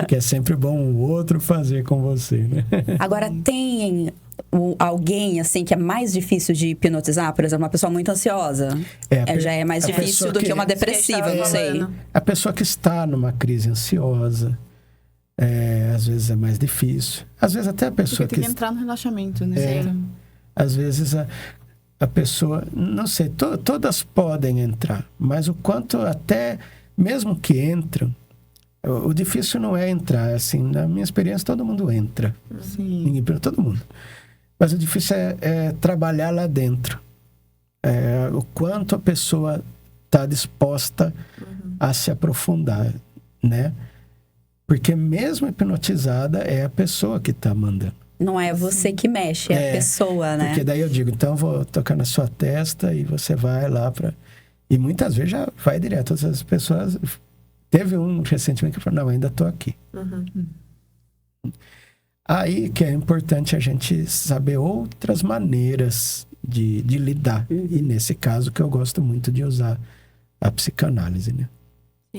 que é sempre bom o outro fazer com você, né? Agora, tem alguém, assim, que é mais difícil de hipnotizar? Por exemplo, uma pessoa muito ansiosa. Já é mais difícil do que uma depressiva, não sei. A pessoa que está numa crise ansiosa, às vezes é mais difícil. Às vezes até a pessoa porque tem que entrar no relaxamento, né? Às vezes a pessoa, não sei, todas podem entrar, mas o quanto até, mesmo que entram, o difícil não é entrar, assim, na minha experiência todo mundo entra. Sim. Todo mundo. Mas o difícil é trabalhar lá dentro. O quanto a pessoa está disposta a se aprofundar, né? Porque mesmo hipnotizada, é a pessoa que está mandando. Não é você que mexe, é a pessoa, né? Porque daí eu digo, então eu vou tocar na sua testa e você vai lá para... E muitas vezes já vai direto. Todas as pessoas... Teve um recentemente que falou, não, ainda estou aqui. Aí que é importante a gente saber outras maneiras de lidar. E nesse caso que eu gosto muito de usar a psicanálise, né?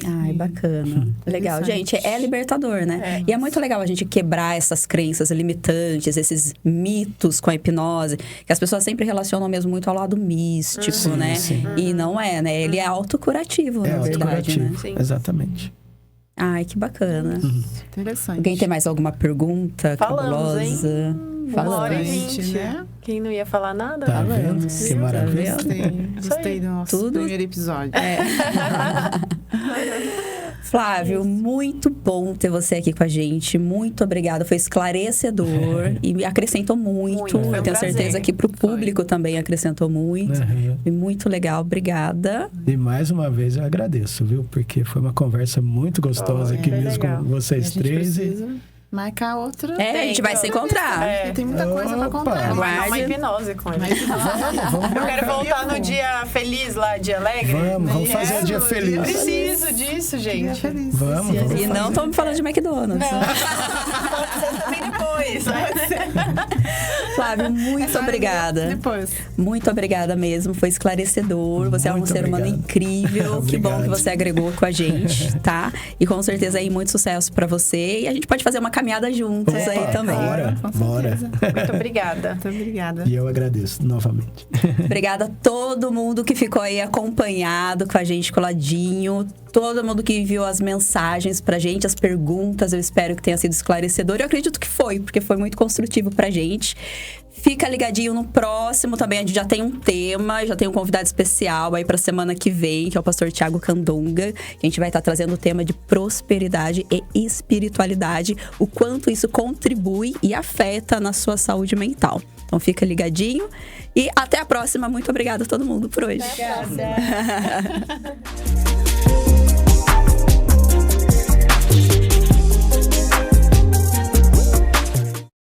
Ai, bacana. Legal. Gente, é libertador, né? E é muito legal a gente quebrar essas crenças limitantes, esses mitos com a hipnose, que as pessoas sempre relacionam mesmo muito ao lado místico, né? Sim. E não é, né? Ele é autocurativo, na verdade, né? Sim. Exatamente. Ai, que bacana. Interessante. Alguém tem mais alguma pergunta cabulosa? Falamos, né? Quem não ia falar nada? Tá vendo? Que maravilha. Gostei do nosso primeiro episódio. Flávio, muito bom ter você aqui com a gente. Muito obrigada. Foi esclarecedor e me acrescentou muito. Eu tenho certeza que para o público também acrescentou muito. E muito legal. Obrigada. E mais uma vez eu agradeço, viu? Porque foi uma conversa muito gostosa aqui mesmo com vocês três. Marcar outra. A gente vai se encontrar. Tem muita coisa pra contar. Uma hipnose com ele. Eu quero voltar no dia feliz lá, dia alegre. Vamos fazer o dia feliz. Eu preciso disso, gente. Vamos. E não estamos falando de McDonald's. Vocês também depois. Flávio, muito obrigada. Depois. Muito obrigada mesmo. Foi esclarecedor. Você é um ser humano incrível. Que bom que você agregou com a gente, tá? E com certeza aí muito sucesso pra você. E a gente pode fazer uma caminhada juntos aí também. Bora. Muito obrigada. Muito obrigada. E eu agradeço novamente. Obrigada a todo mundo que ficou aí acompanhado com a gente, coladinho. Todo mundo que enviou as mensagens pra gente, as perguntas. Eu espero que tenha sido esclarecedor. Eu acredito que foi, porque foi muito construtivo pra gente. Fica ligadinho no próximo também. A gente já tem um tema, já tem um convidado especial aí pra semana que vem, que é o pastor Thiago Candonga. Que a gente vai estar trazendo o tema de prosperidade e espiritualidade. O quanto isso contribui e afeta na sua saúde mental. Então fica ligadinho. E até a próxima. Muito obrigada a todo mundo por hoje. Obrigada.